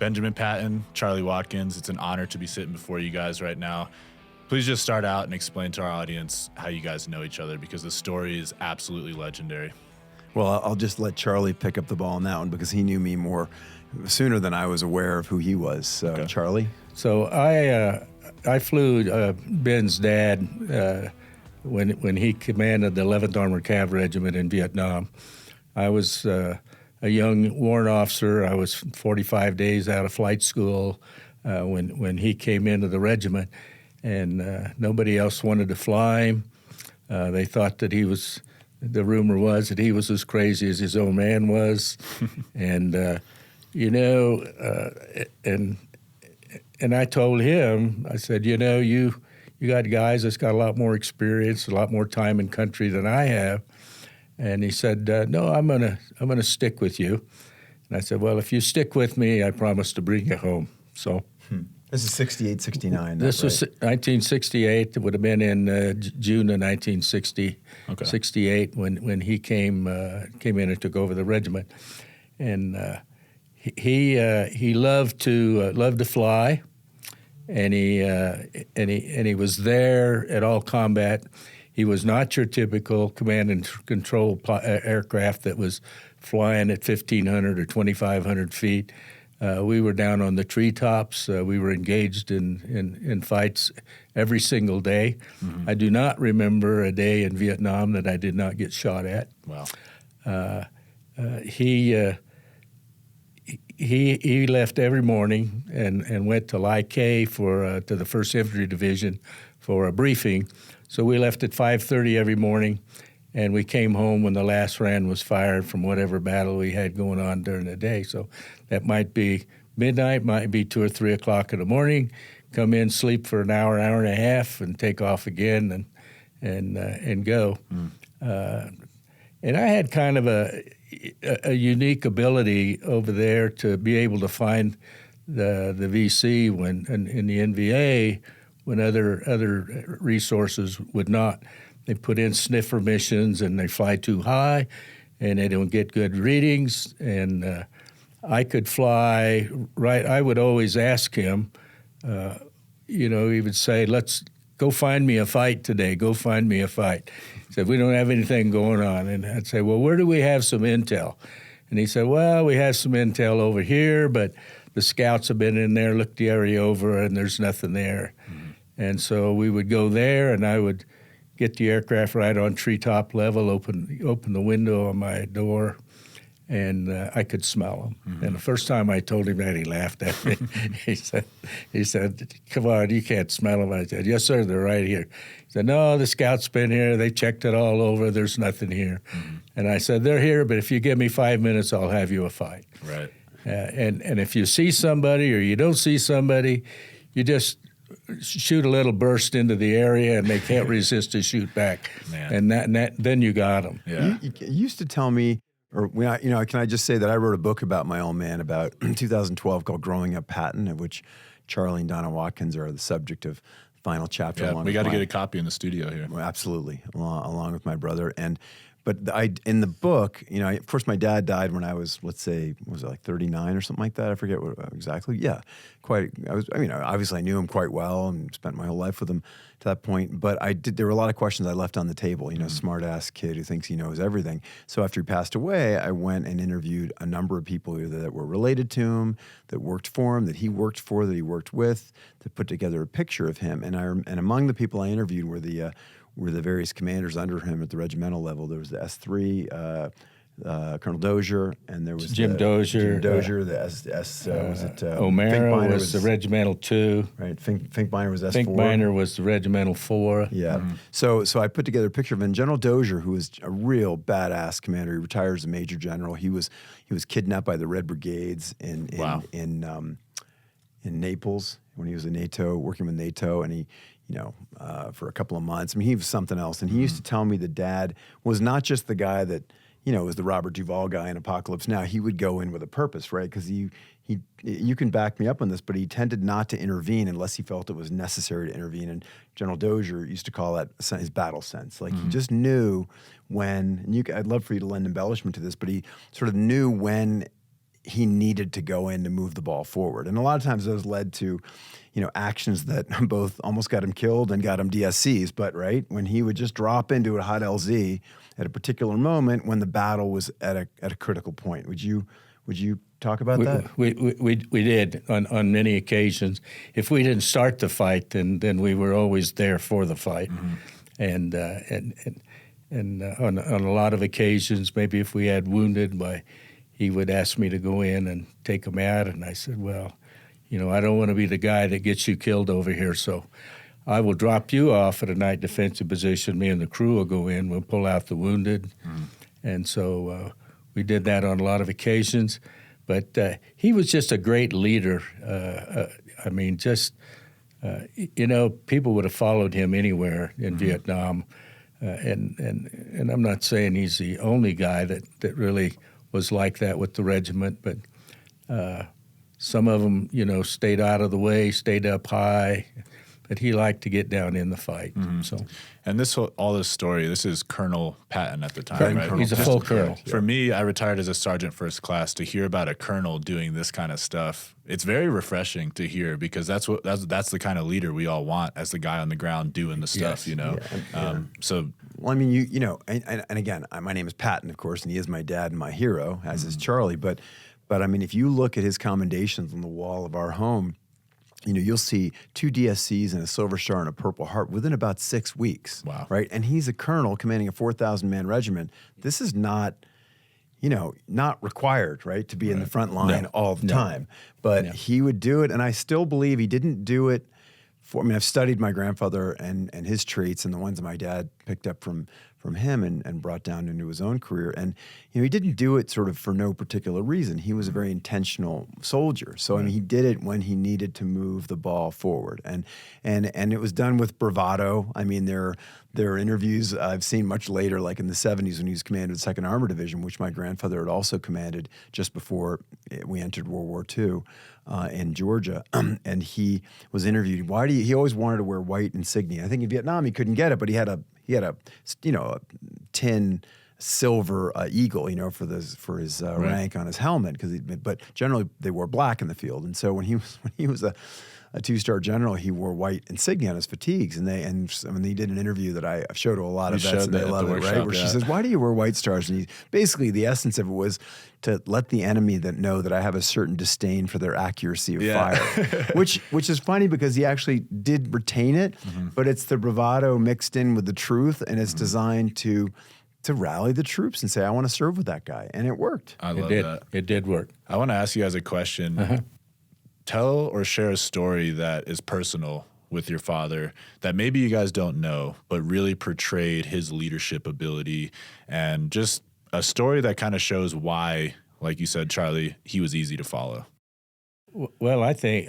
Benjamin Patton, Charlie Watkins, it's an honor to be sitting before you guys right now. Please just start out and explain to our audience how you guys know each other, because the story is absolutely legendary. Well, I'll just let Charlie pick up the ball on that one because he knew me more sooner than I was aware of who he was. So, Okay. Charlie? So I flew Ben's dad when he commanded the 11th Armored Cavalry Regiment in Vietnam. I was a young warrant officer. I was 45 days out of flight school when he came into the regiment, and nobody else wanted to fly him. They thought that the rumor was that he was as crazy as his old man was, and and I told him, I said, you got guys that's got a lot more experience, a lot more time in country than I have. And he said, no, I'm gonna stick with you. And I said, well, if you stick with me, I promise to bring you home. So This is 68, 69. this was 1968. It would have been in June of 1968 when he came in and took over the regiment. And he loved to fly. And he was there at all combat. He was not your typical command and control aircraft that was flying at 1,500 or 2,500 feet. We were down on the treetops. We were engaged in fights every single day. Mm-hmm. I do not remember a day in Vietnam that I did not get shot at. Wow. He left every morning and went to Lai Kay to the 1st Infantry Division for a briefing. So we left at 5:30 every morning, and we came home when the last round was fired from whatever battle we had going on during the day. So that might be midnight, might be 2 or 3 o'clock in the morning. Come in, sleep for an hour and a half, and take off again and go. And I had kind of a unique ability over there to be able to find the VC in the NVA when other resources would not. They put in sniffer missions and they fly too high and they don't get good readings. And I could fly right. I would always ask him, he would say, let's go find me a fight today. Go find me a fight. He said, we don't have anything going on. And I'd say, well, where do we have some intel? And he said, well, we have some intel over here, but the scouts have been in there, looked the area over, and there's nothing there. Mm-hmm. And so we would go there, and I would get the aircraft right on treetop level, open the window on my door, and I could smell them. Mm-hmm. And the first time I told him that, he laughed at me. he said, come on, you can't smell them. I said, yes, sir, they're right here. He said, no, the scouts been here. They checked it all over. There's nothing here. Mm-hmm. And I said, they're here, but if you give me 5 minutes, I'll have you a fight. Right. And if you see somebody or you don't see somebody, you just shoot a little burst into the area, and they can't resist to shoot back. Man. And then you got them. Yeah. You used to tell me, can I just say that I wrote a book about my old man about 2012 called Growing Up Patton, of which Charlie and Donna Watkins are the subject of final chapter. Yeah, we got to get a copy in the studio here. Well, absolutely, along with my brother. But in the book, of course, my dad died when I was, let's say, was it like 39 or something like that? I forget what exactly. Yeah, obviously I knew him quite well and spent my whole life with him to that point. But there were a lot of questions I left on the table. Smart-ass kid who thinks he knows everything. So after he passed away, I went and interviewed a number of people either that were related to him, that worked for him, that he worked for, that he worked with, to put together a picture of him. And among the people I interviewed were the various commanders under him at the regimental level. There was the S3, Colonel Dozier, and there was Jim Dozier. O'Mara was the Regimental 2. Right, Finkbeiner was S4. Finkbeiner was the Regimental 4. Yeah. Mm-hmm. So I put together a picture of him. General Dozier, who was a real badass commander, he retired as a major general. He was kidnapped by the Red Brigades in Naples when he was in NATO, working with NATO, and he for a couple of months. I mean, he was something else. And he used to tell me that Dad was not just the guy that, was the Robert Duvall guy in Apocalypse Now. He would go in with a purpose, right? Because you can back me up on this, but he tended not to intervene unless he felt it was necessary to intervene. And General Dozier used to call that his battle sense. Like, he just knew when, and I'd love for you to lend embellishment to this, but he sort of knew when he needed to go in to move the ball forward. And a lot of times those led to, actions that both almost got him killed and got him DSCs. But right, when he would just drop into a hot LZ at a particular moment when the battle was at a critical point. Would you talk about that? We did on many occasions. If we didn't start the fight, then we were always there for the fight. And on a lot of occasions, maybe if we had wounded, he would ask me to go in and take him out, and I said, well, I don't want to be the guy that gets you killed over here, so I will drop you off at a night defensive position. Me and the crew will go in. We'll pull out the wounded. And so we did that on a lot of occasions. But he was just a great leader. People would have followed him anywhere in Vietnam. And I'm not saying he's the only guy that really was like that with the regiment, but some of them, stayed out of the way, stayed up high, but he liked to get down in the fight. So, and this story, this is Colonel Patton at the time, right? He's a full colonel. For me, I retired as a sergeant first class. To hear about a colonel doing this kind of stuff, it's very refreshing to hear, because that's the kind of leader we all want, as the guy on the ground doing the stuff, So, well, I mean, and again, my name is Patton, of course, and he is my dad and my hero, as is Charlie. But I mean, if you look at his commendations on the wall of our home, you'll see 2 DSCs and a Silver Star and a Purple Heart within about 6 weeks. Wow. Right? And he's a colonel commanding a 4,000-man regiment. This is not, not required, right, to be in the front line all the time. But he would do it, and I still believe he didn't do it I've studied my grandfather and his traits and the ones that my dad picked up from him and brought down into his own career. And, he didn't do it sort of for no particular reason. He was a very intentional soldier. So, I mean, he did it when he needed to move the ball forward. And it was done with bravado. I mean, there are interviews I've seen much later, like in the 70s when he was commander of the 2nd Armored Division, which my grandfather had also commanded just before we entered World War II in Georgia. And he was interviewed. He always wanted to wear white insignia. I think in Vietnam he couldn't get it, but he had a a tin silver eagle, for his rank on his helmet. But generally they wore black in the field. And so when he was a 2-star general, he wore white insignia on his fatigues, and when he did an interview that I showed to a lot of vets, and they love it, right? Where she says, "Why do you wear white stars?" And basically the essence of it was to let the enemy know that I have a certain disdain for their accuracy of fire, which is funny because he actually did retain it, but it's the bravado mixed in with the truth, and it's designed to rally the troops and say, "I want to serve with that guy," and it worked. I love that. It did work. I want to ask you guys a question. Tell or share a story that is personal with your father that maybe you guys don't know, but really portrayed his leadership ability, and just a story that kind of shows why, like you said, Charlie, he was easy to follow. Well, I think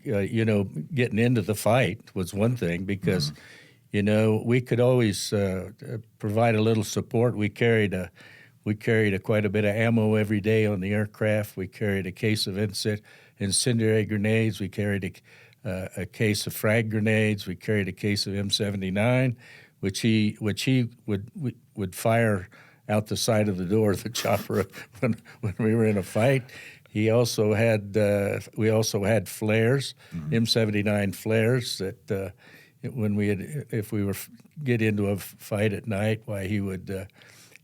getting into the fight was one thing, because we could always provide a little support. We carried quite a bit of ammo every day on the aircraft. We carried a case of incendiary grenades. We carried a case of frag grenades. We carried a case of M79, which he would fire out the side of the door of the chopper when we were in a fight. We also had flares, M79 flares that if we were get into a fight at night,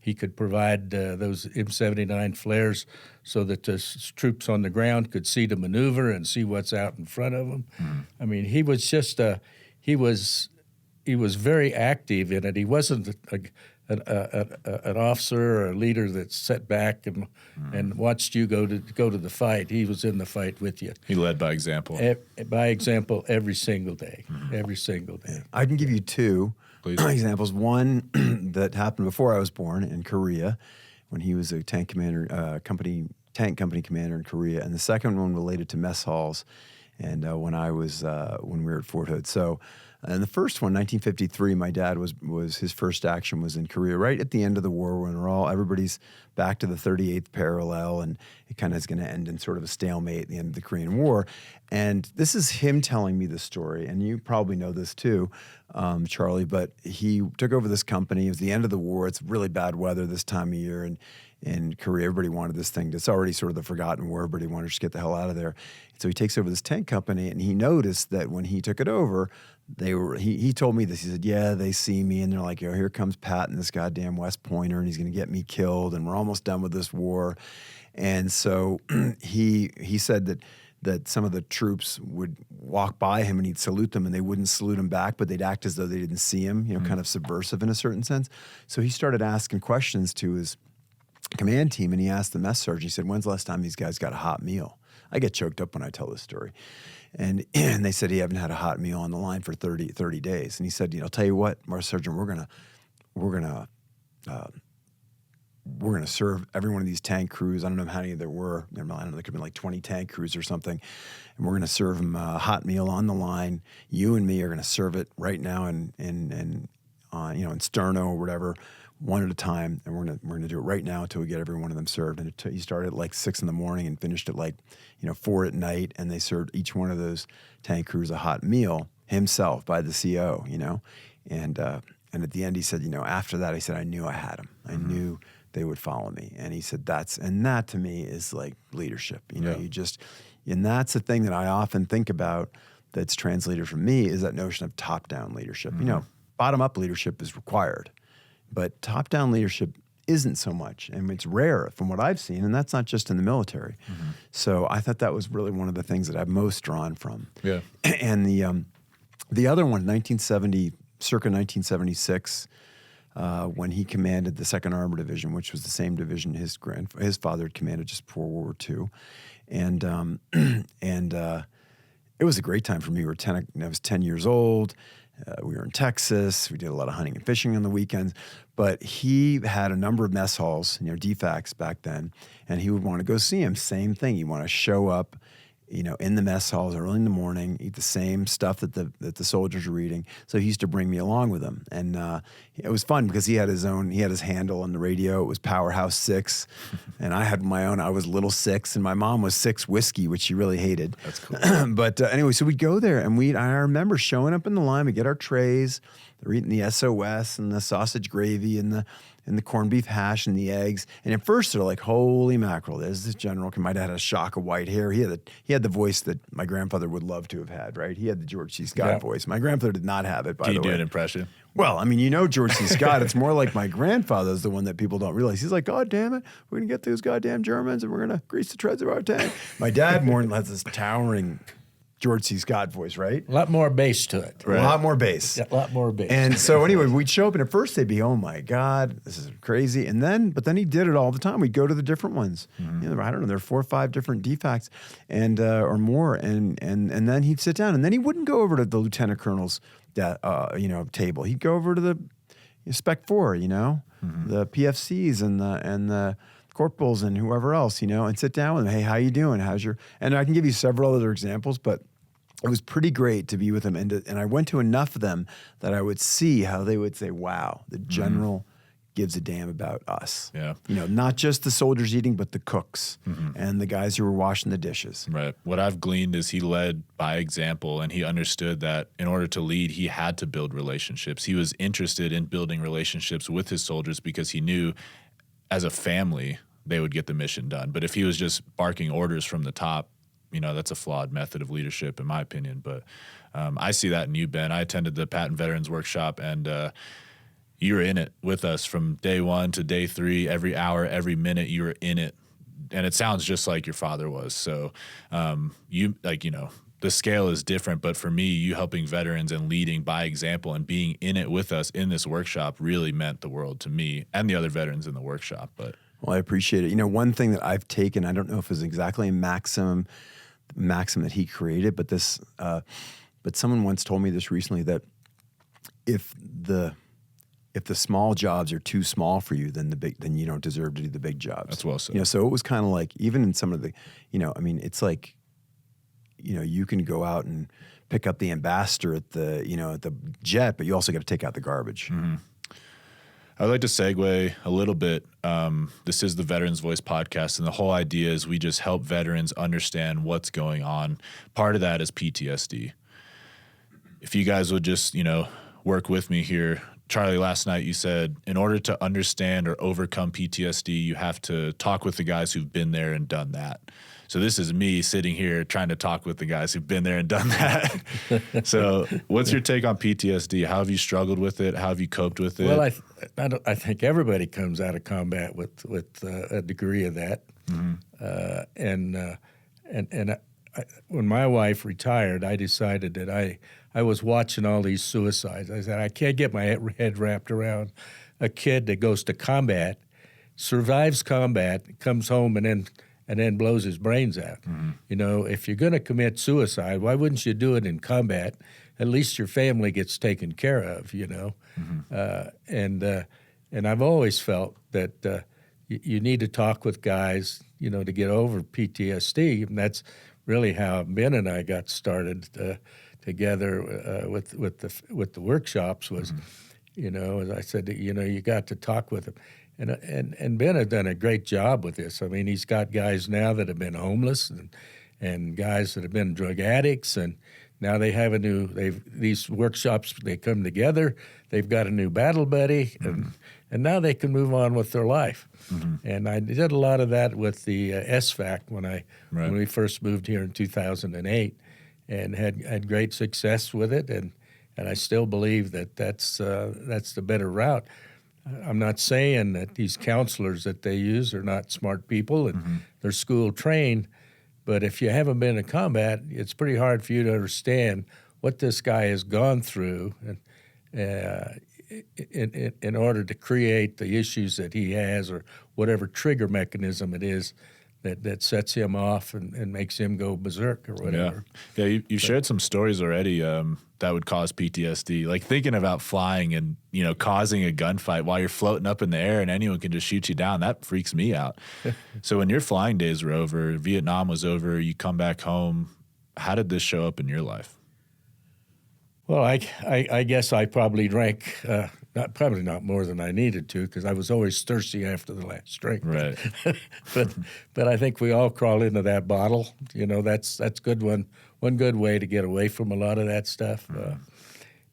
he could provide those M79 flares so that the troops on the ground could see the maneuver and see what's out in front of them. I mean, he was just he was very active in it. He wasn't an officer or a leader that sat back and watched you go to the fight. He was in the fight with you. He led by example. By example, every single day. Every single day. I can give you 2 examples. One that happened before I was born in Korea, when he was a tank company commander in Korea, and the second one related to mess halls, and when we were at Fort Hood. So, and the first one, 1953, my dad was his first action was in Korea, right at the end of the war, when everybody's back to the 38th parallel, and it kind of is going to end in sort of a stalemate at the end of the Korean War. And this is him telling me the story, and you probably know this too, Charlie, but he took over this company. It was the end of the war. It's really bad weather this time of year, in Korea. Everybody wanted this thing. It's already sort of the forgotten war. Everybody wanted to just get the hell out of there. So he takes over this tank company, and he noticed that when he took it over, he told me this. He said, yeah, they see me, and they're like, here comes Patton, this goddamn West Pointer, and he's going to get me killed, and we're almost done with this war. And so he said that some of the troops would walk by him and he'd salute them, and they wouldn't salute him back, but they'd act as though they didn't see him, kind of subversive in a certain sense. So he started asking questions to his command team, and he asked the mess sergeant, he said, when's the last time these guys got a hot meal? I get choked up when I tell this story. And they said he haven't had a hot meal on the line for 30 days. And he said, I'll tell you what, Master Sergeant, we're gonna serve every one of these tank crews. I don't know how many there were. I don't know, there could have been like 20 tank crews or something. And we're going to serve them a hot meal on the line. You and me are going to serve it right now in Sterno or whatever, one at a time. And we're going to do it right now until we get every one of them served. And he started at like 6 a.m. and finished at like 4 p.m. And they served each one of those tank crews a hot meal himself by the CO. And at the end he said, after that, he said, I knew I had them. I knew they would follow me. And he said, that to me is like leadership. And that's the thing that I often think about that's translated from me is that notion of top-down leadership. Bottom-up leadership is required, but top-down leadership isn't so much. And it's rare from what I've seen, and that's not just in the military. So I thought that was really one of the things that I've most drawn from. Yeah. And the other one, circa 1976, when he commanded the 2nd Armored Division, which was the same division his father had commanded just before World War II. And it was a great time for me. I was 10 years old. We were in Texas. We did a lot of hunting and fishing on the weekends. But he had a number of mess halls, DFACs back then, and he would want to go see him. Same thing. He'd want to show up, in the mess halls early in the morning, eat the same stuff that the soldiers were eating. So he used to bring me along with him. And it was fun because he had his handle on the radio. It was Powerhouse 6. And I had my own. I was Little 6. And my mom was 6 Whiskey, which she really hated. That's cool. But anyway, so we'd go there. And I remember showing up in the line. We get our trays. They're eating the SOS and the sausage gravy and the corned beef hash and the eggs. And at first they're like, holy mackerel, there's this general. My dad had a shock of white hair. He had the voice that my grandfather would love to have had, right? He had the George C. Scott voice. My grandfather did not have it, by the way. Can you do an impression? Well, George C. Scott. It's more like my grandfather's the one that people don't realize. He's like, God damn it, we're going to get those goddamn Germans and we're going to grease the treads of our tank. My dad more has this towering George C. Scott voice, right? A lot more bass to it. Right. A lot more bass. Yeah, a lot more bass. And so anyway, we'd show up, and at first they'd be, oh my God, this is crazy. But then he did it all the time. We'd go to the different ones. I don't know, there are 4 or 5 different DFACs and or more. And then he'd sit down, and then he wouldn't go over to the lieutenant colonel's table. He'd go over to the Spec 4, the PFCs and the corporals and whoever else, and sit down with them. Hey, how you doing? And I can give you several other examples, but it was pretty great to be with them. And I went to enough of them that I would see how they would say, wow, the general gives a damn about us. Yeah. Not just the soldiers eating, but the cooks and the guys who were washing the dishes. Right. What I've gleaned is he led by example, and he understood that in order to lead, he had to build relationships. He was interested in building relationships with his soldiers because he knew as a family they would get the mission done. But if he was just barking orders from the top, that's a flawed method of leadership, in my opinion. But I see that in you, Ben. I attended the Patton Veterans Workshop, and you were in it with us from day 1 to day 3. Every hour, every minute, you were in it. And it sounds just like your father was. So the scale is different. But for me, you helping veterans and leading by example and being in it with us in this workshop really meant the world to me and the other veterans in the workshop. Well, I appreciate it. One thing that I've taken, I don't know if it was exactly a maxim that he created, but someone once told me this recently, that if the small jobs are too small for you, then you don't deserve to do the big jobs. That's well said. So it was kind of like, even in some of the, it's like, you can go out and pick up the ambassador at the jet, but you also got to take out the garbage. I'd like to segue a little bit. This is the Veterans Voice podcast, and the whole idea is we just help veterans understand what's going on. Part of that is PTSD. If you guys would just, work with me here, Charlie, last night you said in order to understand or overcome PTSD, you have to talk with the guys who've been there and done that. So this is me sitting here trying to talk with the guys who've been there and done that. So what's your take on PTSD? How have you struggled with it? How have you coped with it? Well, I think everybody comes out of combat with a degree of that. When my wife retired, I decided that I was watching all these suicides. I said, I can't get my head wrapped around a kid that goes to combat, survives combat, comes home, and then blows his brains out. You know, if you're going to commit suicide, why wouldn't you do it in combat? At least your family gets taken care of, you know. And I've always felt that you need to talk with guys, you know, to get over PTSD, and that's really how Ben and I got started together with the workshops. Was, you know, as I said, you know, you got to talk with him. And Ben had done a great job with this. I mean, he's got guys now that have been homeless and guys that have been drug addicts, and now they have these workshops, they come together, they've got a new battle buddy, and now they can move on with their life. And I did a lot of that with the SFAC when we first moved here in 2008, and had great success with it, and I still believe that that's the better route. I'm not saying that these counselors that they use are not smart people and they're school trained, but if you haven't been in combat, it's pretty hard for you to understand what this guy has gone through and in order to create the issues that he has, or whatever trigger mechanism it is that sets him off and makes him go berserk or whatever. Yeah, you've shared some stories already that would cause PTSD. Like thinking about flying and, you know, causing a gunfight while you're floating up in the air and anyone can just shoot you down, that freaks me out. So when your flying days were over, Vietnam was over, you come back home, how did this show up in your life? Well, I guess I probably drank probably not more than I needed to, because I was always thirsty after the last drink. Right. but I think we all crawl into that bottle. You know, that's good one good way to get away from a lot of that stuff.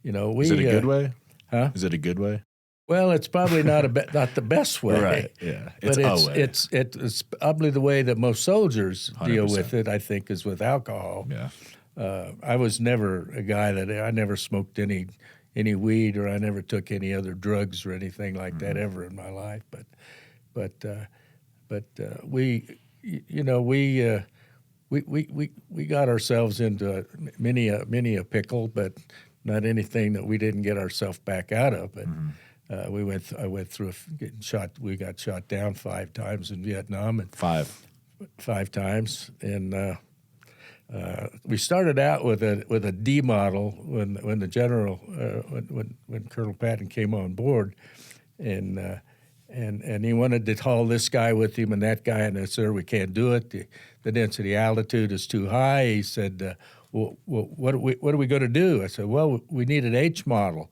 You know, is it a good way? Huh? Is it a good way? Well, it's probably not the best way. Right. Yeah. But it's probably the way that most soldiers 100%. deal with it, I think, is with alcohol. Yeah. I was never a guy I never smoked any weed, or I never took any other drugs or anything like that ever in my life. But we got ourselves into many a pickle, but not anything that we didn't get ourselves back out of. But I went through getting shot. We got shot down 5 times in Vietnam, and 5 times, and we started out with a D model when the general when Colonel Patton came on board, and he wanted to haul this guy with him and that guy, and I said, "Sir, we can't do it. The density altitude is too high." He said, "Well, what are we going to do?" I said, "Well, we need an H model."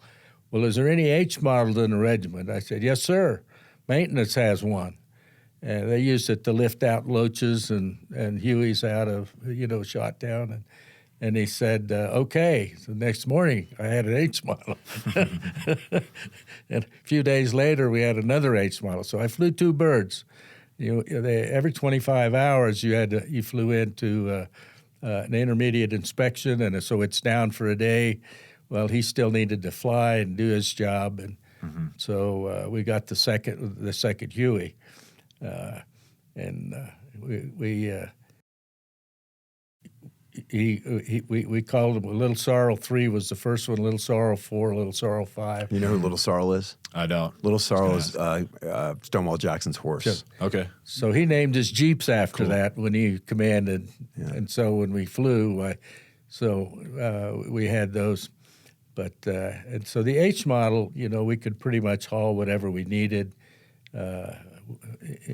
"Well, is there any H model in the regiment?" I said, "Yes, sir. Maintenance has one." And they used it to lift out Loaches and Hueys out of, shot down. And he said, okay. So the next morning, I had an H model. And a few days later, we had another H model. So I flew 2 birds. Every 25 hours, you flew into an intermediate inspection, and so it's down for a day. Well, he still needed to fly and do his job, and so we got the second Huey. We called him Little Sorrel 3 was the first one, Little Sorrel 4, Little Sorrel 5. You know who Little Sorrel is? I don't. Little Sorrel is Stonewall Jackson's horse. Sure. Okay. So he named his Jeeps after that when he commanded. Yeah. And so when we flew, we had those. But and so the H model, we could pretty much haul whatever we needed.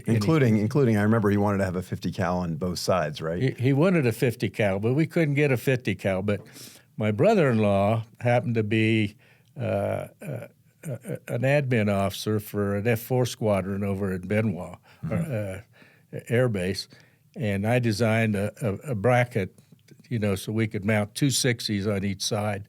Including, I remember he wanted to have a 50 cal on both sides, right? He wanted a 50 cal, but we couldn't get a 50 cal. But my brother-in-law happened to be an admin officer for an F-4 squadron over at Benoit Air Base, and I designed a bracket, so we could mount 2 60s on each side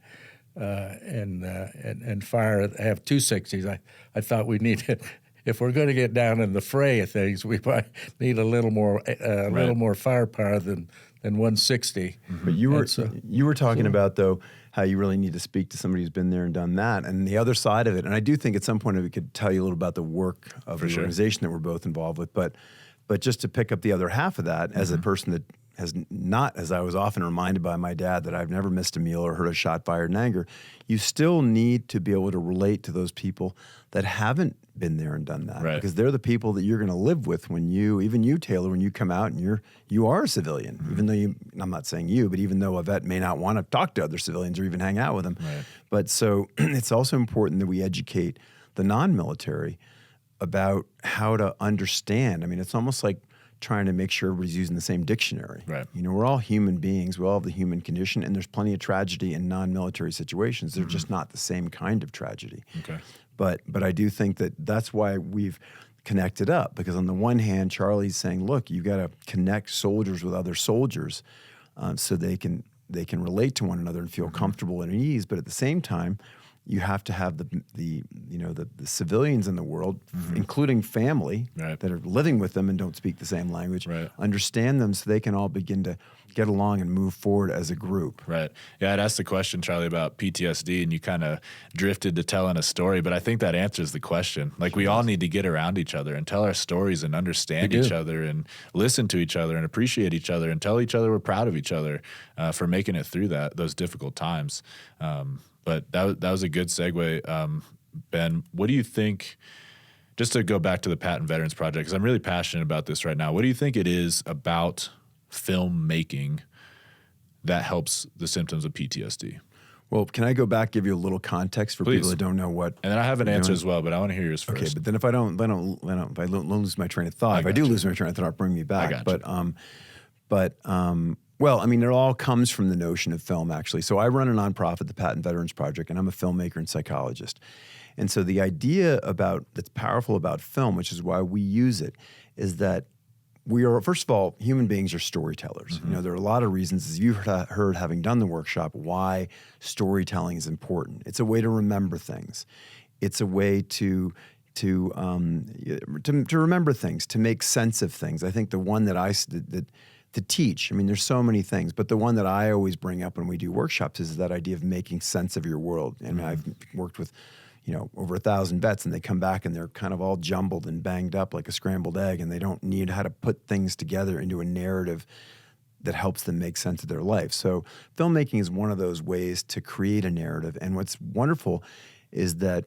and fire have 260s. I thought we needed, if we're going to get down in the fray of things, we might need a little more little more firepower than 160. But you were talking about, though, how you really need to speak to somebody who's been there and done that, and the other side of it. And I do think at some point we could tell you a little about the work of the organization that we're both involved with. But just to pick up the other half of that, as a person that has not, as I was often reminded by my dad, that I've never missed a meal or heard a shot fired in anger, you still need to be able to relate to those people that haven't been there and done that. Right. Because they're the people that you're going to live with when even you, Taylor, when you come out and you are a civilian, even though I'm not saying you, but even though a vet may not want to talk to other civilians or even hang out with them. Right. But so it's also important that we educate the non-military about how to understand. I mean, it's almost like trying to make sure everybody's using the same dictionary. Right. You know, we're all human beings. We all have the human condition, and there's plenty of tragedy in non-military situations. They're just not the same kind of tragedy. Okay. But I do think that that's why we've connected up, because on the one hand, Charlie's saying, look, you got to connect soldiers with other soldiers so they can relate to one another and feel comfortable and at ease. But at the same time, you have to have the civilians in the world, including family that are living with them and don't speak the same language, understand them so they can all begin to get along and move forward as a group. Right. Yeah, I'd asked the question, Charlie, about PTSD, and you kind of drifted to telling a story, but I think that answers the question. Like, we all need to get around each other and tell our stories and understand each other and listen to each other and appreciate each other and tell each other we're proud of each other for making it through those difficult times. But that was a good segue. Ben, what do you think, just to go back to the Patton Veterans Project, because I'm really passionate about this right now, what do you think it is about filmmaking that helps the symptoms of PTSD? Well, can I go back, give you a little context for people that don't know what? And then I have an answer as well, but I want to hear yours first. Okay, but then if I lose my train of thought, if I do lose my train of thought, bring me back. Well, I mean, it all comes from the notion of film, actually. So I run a nonprofit, the Patton Veterans Project, and I'm a filmmaker and psychologist. And so the idea that's powerful about film, which is why we use it, is that we are, first of all, human beings are storytellers. You know, there are a lot of reasons, as you heard having done the workshop, why storytelling is important. It's a way to remember things. It's a way to remember things, to make sense of things. I think the one to teach, I mean, there's so many things, but the one that I always bring up when we do workshops is that idea of making sense of your world. And I've worked with, over 1,000 vets, and they come back and they're kind of all jumbled and banged up like a scrambled egg, and they don't need how to put things together into a narrative that helps them make sense of their life. So filmmaking is one of those ways to create a narrative. And what's wonderful is that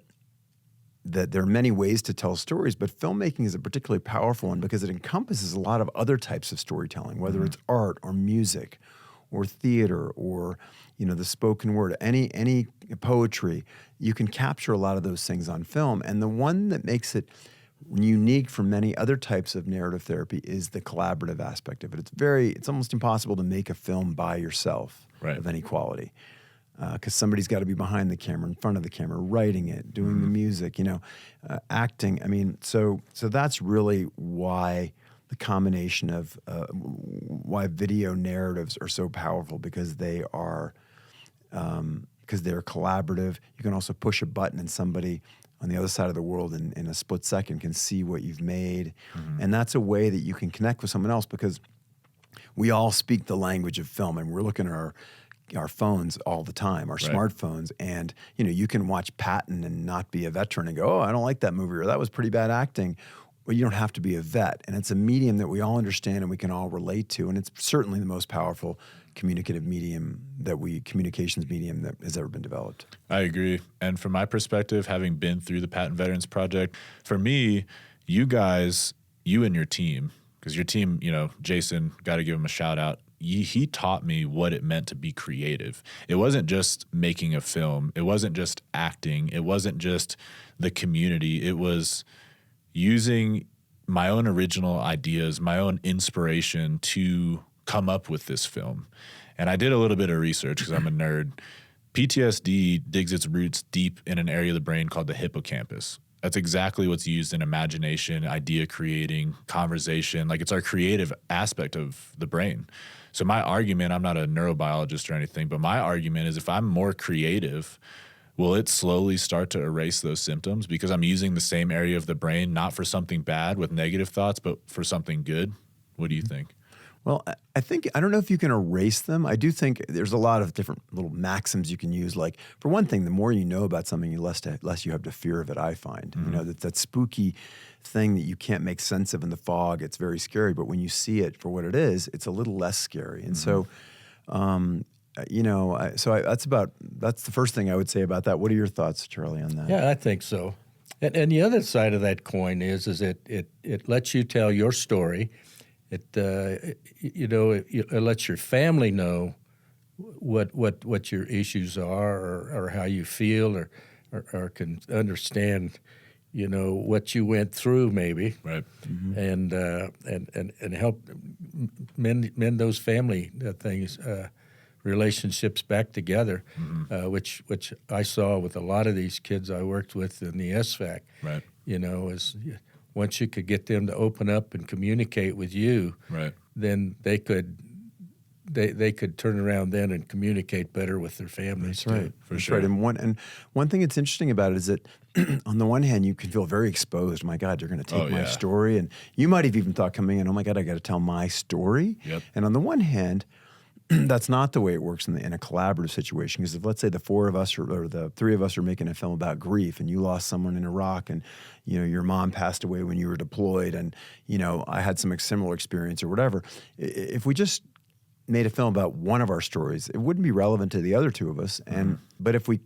there are many ways to tell stories, but filmmaking is a particularly powerful one because it encompasses a lot of other types of storytelling, whether it's art or music or theater or, the spoken word, any poetry. You can capture a lot of those things on film. And the one that makes it unique from many other types of narrative therapy is the collaborative aspect of it. It's almost impossible to make a film by yourself of any quality. Because somebody's got to be behind the camera, in front of the camera, writing it, doing the music, acting. I mean, so that's really why the combination of why video narratives are so powerful, because they're collaborative. You can also push a button and somebody on the other side of the world in a split second can see what you've made. And that's a way that you can connect with someone else, because we all speak the language of film, and we're looking at our phones all the time, our smartphones, and you can watch Patton and not be a veteran and go, oh, I don't like that movie, or that was pretty bad acting. Well, you don't have to be a vet, and it's a medium that we all understand and we can all relate to, and it's certainly the most powerful communications medium that has ever been developed. I agree, and from my perspective, having been through the Patton Veterans Project, for me, you guys, you and your team, because your team, Jason, got to give him a shout out. He taught me what it meant to be creative. It wasn't just making a film. It wasn't just acting. It wasn't just the community. It was using my own original ideas, my own inspiration to come up with this film. And I did a little bit of research because I'm a nerd. PTSD digs its roots deep in an area of the brain called the hippocampus. That's exactly what's used in imagination, idea creating, conversation. Like, it's our creative aspect of the brain. So my argument, I'm not a neurobiologist or anything, but my argument is if I'm more creative, will it slowly start to erase those symptoms because I'm using the same area of the brain, not for something bad with negative thoughts, but for something good? What do you think? Well, I think, I don't know if you can erase them. I do think there's a lot of different little maxims you can use. Like, for one thing, the more you know about something, the less you have to fear of it, I find. Mm-hmm. You know, that spooky thing that you can't make sense of in the fog, it's very scary. But when you see it for what it is, it's a little less scary. And so, you know, that's the first thing I would say about that. What are your thoughts, Charlie, on that? Yeah, I think so. And the other side of that coin is it lets you tell your story. It you know, it lets your family know what your issues are or how you feel or can understand, you know, what you went through maybe, Right. and help mend those family things, relationships back together, which I saw with a lot of these kids I worked with in the SVAC. Right. You know, is once you could get them to open up and communicate with you, Right. then they could turn around then and communicate better with their families That's right. too. For That's sure. right. And one thing that's interesting about it is that on the one hand, you can feel very exposed. My God, you're going to take my story. And you might have even thought coming in, oh my God, I got to tell my story. Yep. And on the one hand, that's not the way it works in a collaborative situation. Because if, let's say, the four of us or the three of us are making a film about grief, and you lost someone in Iraq, and you know your mom passed away when you were deployed, and you know I had some similar experience or whatever. If we just made a film about one of our stories, it wouldn't be relevant to the other two of us. And but if we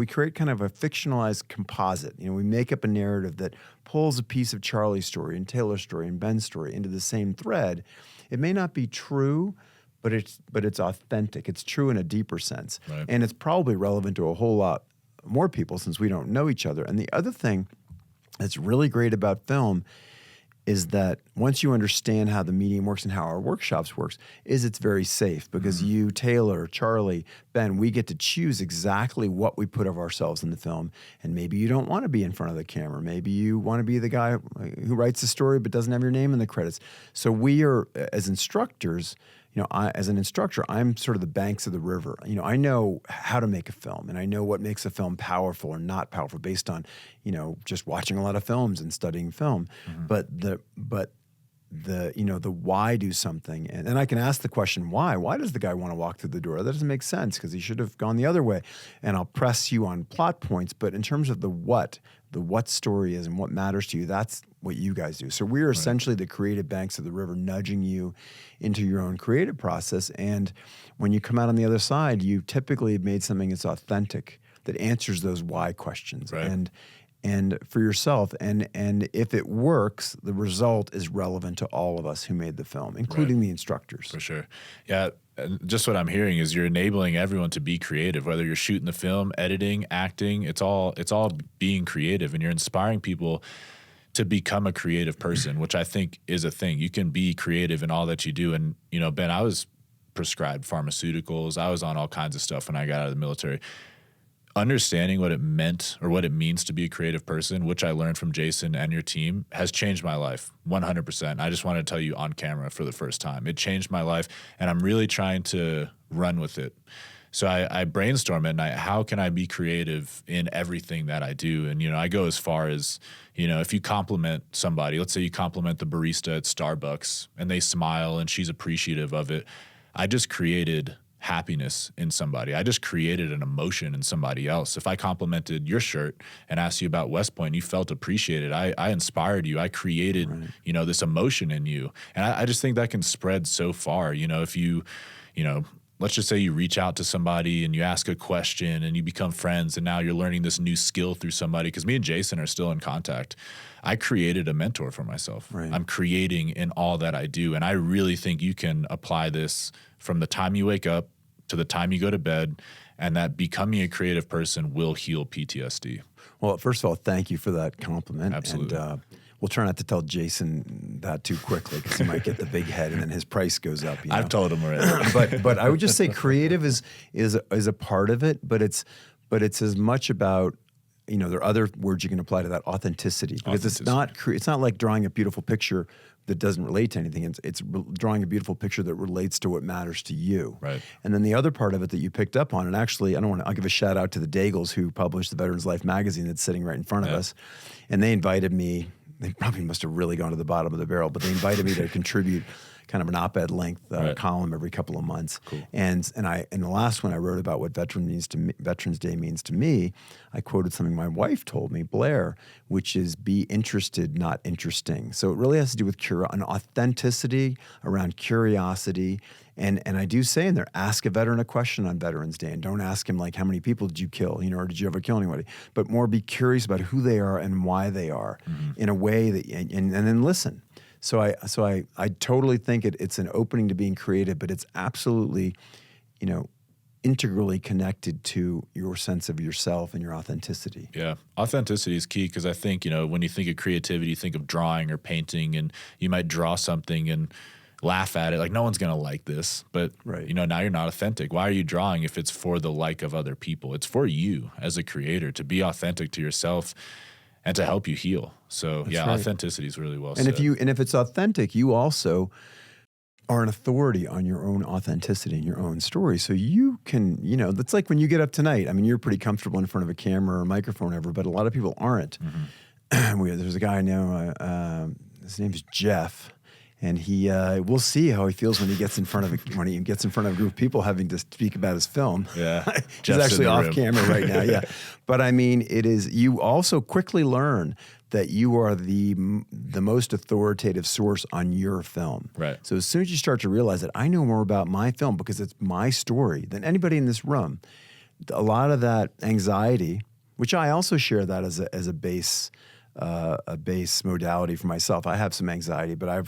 create kind of a fictionalized composite, you know, we make up a narrative that pulls a piece of Charlie's story and Taylor's story and Ben's story into the same thread, it may not be true, but it's authentic. It's true in a deeper sense. Right. And it's probably relevant to a whole lot more people since we don't know each other. And the other thing that's really great about film is that once you understand how the medium works and how our workshops works, is it's very safe because you, Taylor, Charlie, Ben, we get to choose exactly what we put of ourselves in the film. And maybe you don't want to be in front of the camera. Maybe you want to be the guy who writes the story but doesn't have your name in the credits. So we are, as instructors, you know, as an instructor, I'm sort of the banks of the river. You know, I know how to make a film, and I know what makes a film powerful or not powerful based on, you know, just watching a lot of films and studying film. But the you know, the why do something, and I can ask the question why. Why does the guy want to walk through the door? That doesn't make sense because he should have gone the other way. And I'll press you on plot points, but in terms of the what story is and what matters to you, that's what you guys do. So we're essentially the creative banks of the river, nudging you into your own creative process. And when you come out on the other side, you typically have made something that's authentic, that answers those why questions. Right. And for yourself, and if it works, the result is relevant to all of us who made the film, including the instructors. For sure. Yeah. And just what I'm hearing is you're enabling everyone to be creative, whether you're shooting the film, editing, acting, it's all being creative, and you're inspiring people to become a creative person, which I think is a thing. You can be creative in all that you do. And, you know, Ben, I was prescribed pharmaceuticals. I was on all kinds of stuff when I got out of the military. Understanding what it meant or what it means to be a creative person, which I learned from Jason and your team, has changed my life 100%. I just want to tell you on camera for the first time. It changed my life, and I'm really trying to run with it. So I brainstorm at night, how can I be creative in everything that I do? And, you know, I go as far as, you know, if you compliment somebody, let's say you compliment the barista at Starbucks and they smile and she's appreciative of it. I just created happiness in somebody. I just created an emotion in somebody else. If I complimented your shirt and asked you about West Point, you felt appreciated. I inspired you. I created, you know, this emotion in you. And I just think that can spread so far. You know, if you know, let's just say you reach out to somebody and you ask a question and you become friends, and now you're learning this new skill through somebody. Because me and Jason are still in contact. I created a mentor for myself. Right. I'm creating in all that I do. And I really think you can apply this from the time you wake up to the time you go to bed, and that becoming a creative person will heal PTSD. Well, first of all, thank you for that compliment. Absolutely. And we'll try not to tell Jason that too quickly because he might get the big head and then his price goes up. You know? I've told him already. but I would just say creative is a part of it, but it's as much about there are other words you can apply to that, authenticity, because it's not like drawing a beautiful picture that doesn't relate to anything. It's drawing a beautiful picture that relates to what matters to you. Right. And then the other part of it that you picked up on, and actually I'll give a shout out to the Daigles who published the Veterans Life magazine that's sitting right in front of us. And they invited me, they probably must have really gone to the bottom of the barrel, but they invited me to contribute kind of an op-ed length column every couple of months. Cool. And the last one I wrote about what Veterans Day means to me, I quoted something my wife told me, Blair, which is be interested, not interesting. So it really has to do with an authenticity around curiosity. And I do say in there, ask a veteran a question on Veterans Day, and don't ask him like, how many people did you kill, or did you ever kill anybody? But more be curious about who they are and why they are in a way that, and then listen. So I totally think it's an opening to being creative, but it's absolutely, integrally connected to your sense of yourself and your authenticity. Yeah. Authenticity is key because I think, when you think of creativity, you think of drawing or painting, and you might draw something and laugh at it like no one's going to like this. But, now you're not authentic. Why are you drawing if it's for the like of other people? It's for you as a creator to be authentic to yourself and to help you heal. So That's right. Authenticity is really well and said. If it's authentic, you also are an authority on your own authenticity and your own story. So you can, that's like when you get up tonight. I mean, you're pretty comfortable in front of a camera or a microphone or whatever, but a lot of people aren't. There's a guy I know, his name's Jeff. And we'll see how he feels when he gets in front of a group of people having to speak about his film. Yeah, he's actually off camera right now. Yeah, but I mean, you also quickly learn that you are the most authoritative source on your film. Right. So as soon as you start to realize that I know more about my film because it's my story than anybody in this room, a lot of that anxiety, which I also share that as a base modality for myself. I have some anxiety, but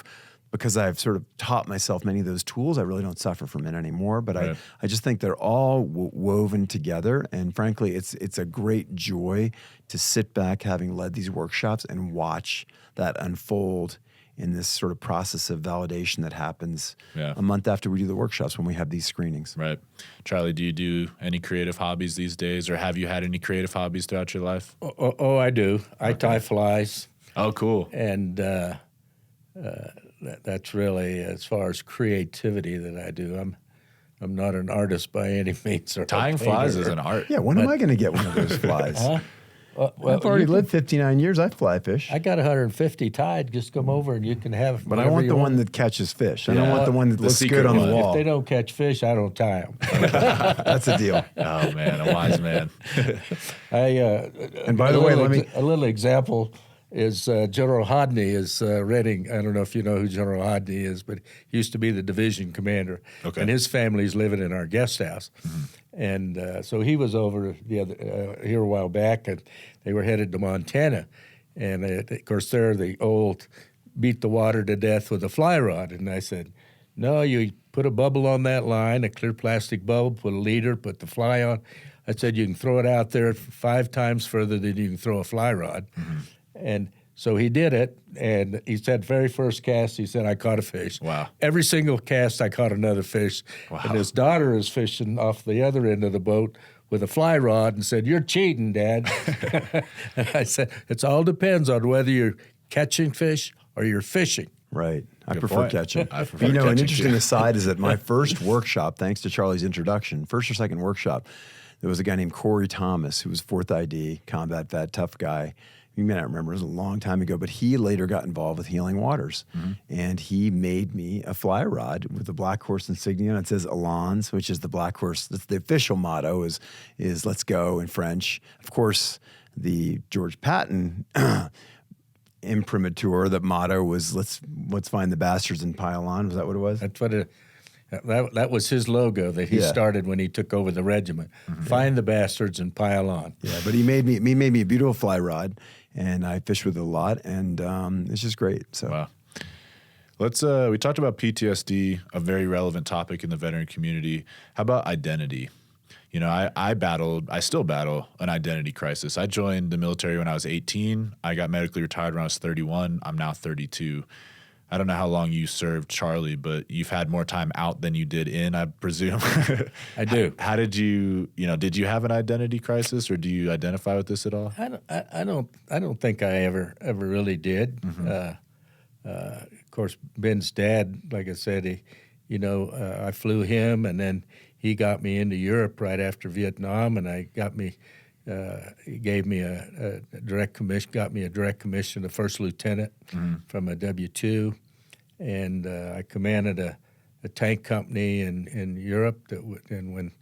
because I've sort of taught myself many of those tools, I really don't suffer from it anymore. But I just think they're all woven together. And frankly, it's a great joy to sit back having led these workshops and watch that unfold in this sort of process of validation that happens a month after we do the workshops when we have these screenings. Right. Charlie, do you do any creative hobbies these days, or have you had any creative hobbies throughout your life? Oh, I do. I tie flies. Oh, cool. And that's really, as far as creativity that I do. I'm not an artist by any means. Tying flies is an art. Yeah, when am I going to get one of those flies? Well, I've already lived 59 years. I fly fish. I got 150 tied. Just come over and you can have. But I want the one that catches fish. I don't want the one that looks good on the wall. If they don't catch fish, I don't tie them. That's a deal. Oh man, a wise man. And by the way, a little example is General Hodney is renting. I don't know if you know who General Hodney is, but he used to be the division commander. Okay. And his family's living in our guest house. And so he was over here a while back, and they were headed to Montana. And of course, they're the old beat the water to death with a fly rod. And I said, no, you put a bubble on that line, a clear plastic bubble, put a leader, put the fly on. I said, you can throw it out there 5 times further than you can throw a fly rod. And so he did it, and he said, very first cast, he said, I caught a fish. Wow. Every single cast, I caught another fish. Wow. And his daughter is fishing off the other end of the boat with a fly rod and said, you're cheating, Dad. And I said, it all depends on whether you're catching fish or you're fishing. Right. I Good prefer point. catching. I prefer an catching, interesting too. aside is that my first workshop, thanks to Charlie's introduction, first or second workshop, there was a guy named Corey Thomas who was 4th ID, combat vet, tough guy. You may not remember, it was a long time ago, but he later got involved with Healing Waters. And he made me a fly rod with the Black Horse insignia, and it says Alans, which is the Black Horse. That's the official motto is let's go in French. Of course, the George Patton imprimatur, the motto was let's find the bastards and pile on. Was that what it was? That's what that was his logo that he started when he took over the regiment. Find the bastards and pile on. Yeah, but he made me a beautiful fly rod, and I fish with it a lot, and it's just great. So, wow. Let's. We talked about PTSD, a very relevant topic in the veteran community. How about identity? I still battle an identity crisis. I joined the military when I was 18. I got medically retired when I was 31. I'm now 32. I don't know how long you served Charlie, but you've had more time out than you did in, I presume. I do. How did you, did you have an identity crisis, or do you identify with this at all? I don't think I ever really did. Of course, Ben's dad, like I said, I flew him, and then he got me into Europe right after Vietnam, and he gave me a direct commission, got me a direct commission, a first lieutenant from a W-2, and I commanded a tank company in Europe. And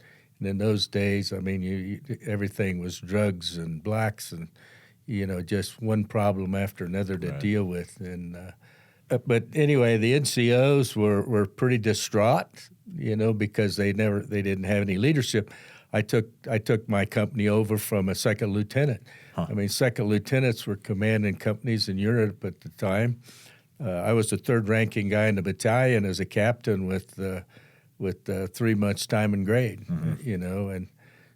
in those days, I mean, everything was drugs and blacks, and just one problem after another to deal with. And but anyway, the NCOs were pretty distraught, because they didn't have any leadership. I took my company over from a second lieutenant. I mean, second lieutenants were commanding companies in Europe at the time. I was the third ranking guy in the battalion as a captain with 3 months time and grade, and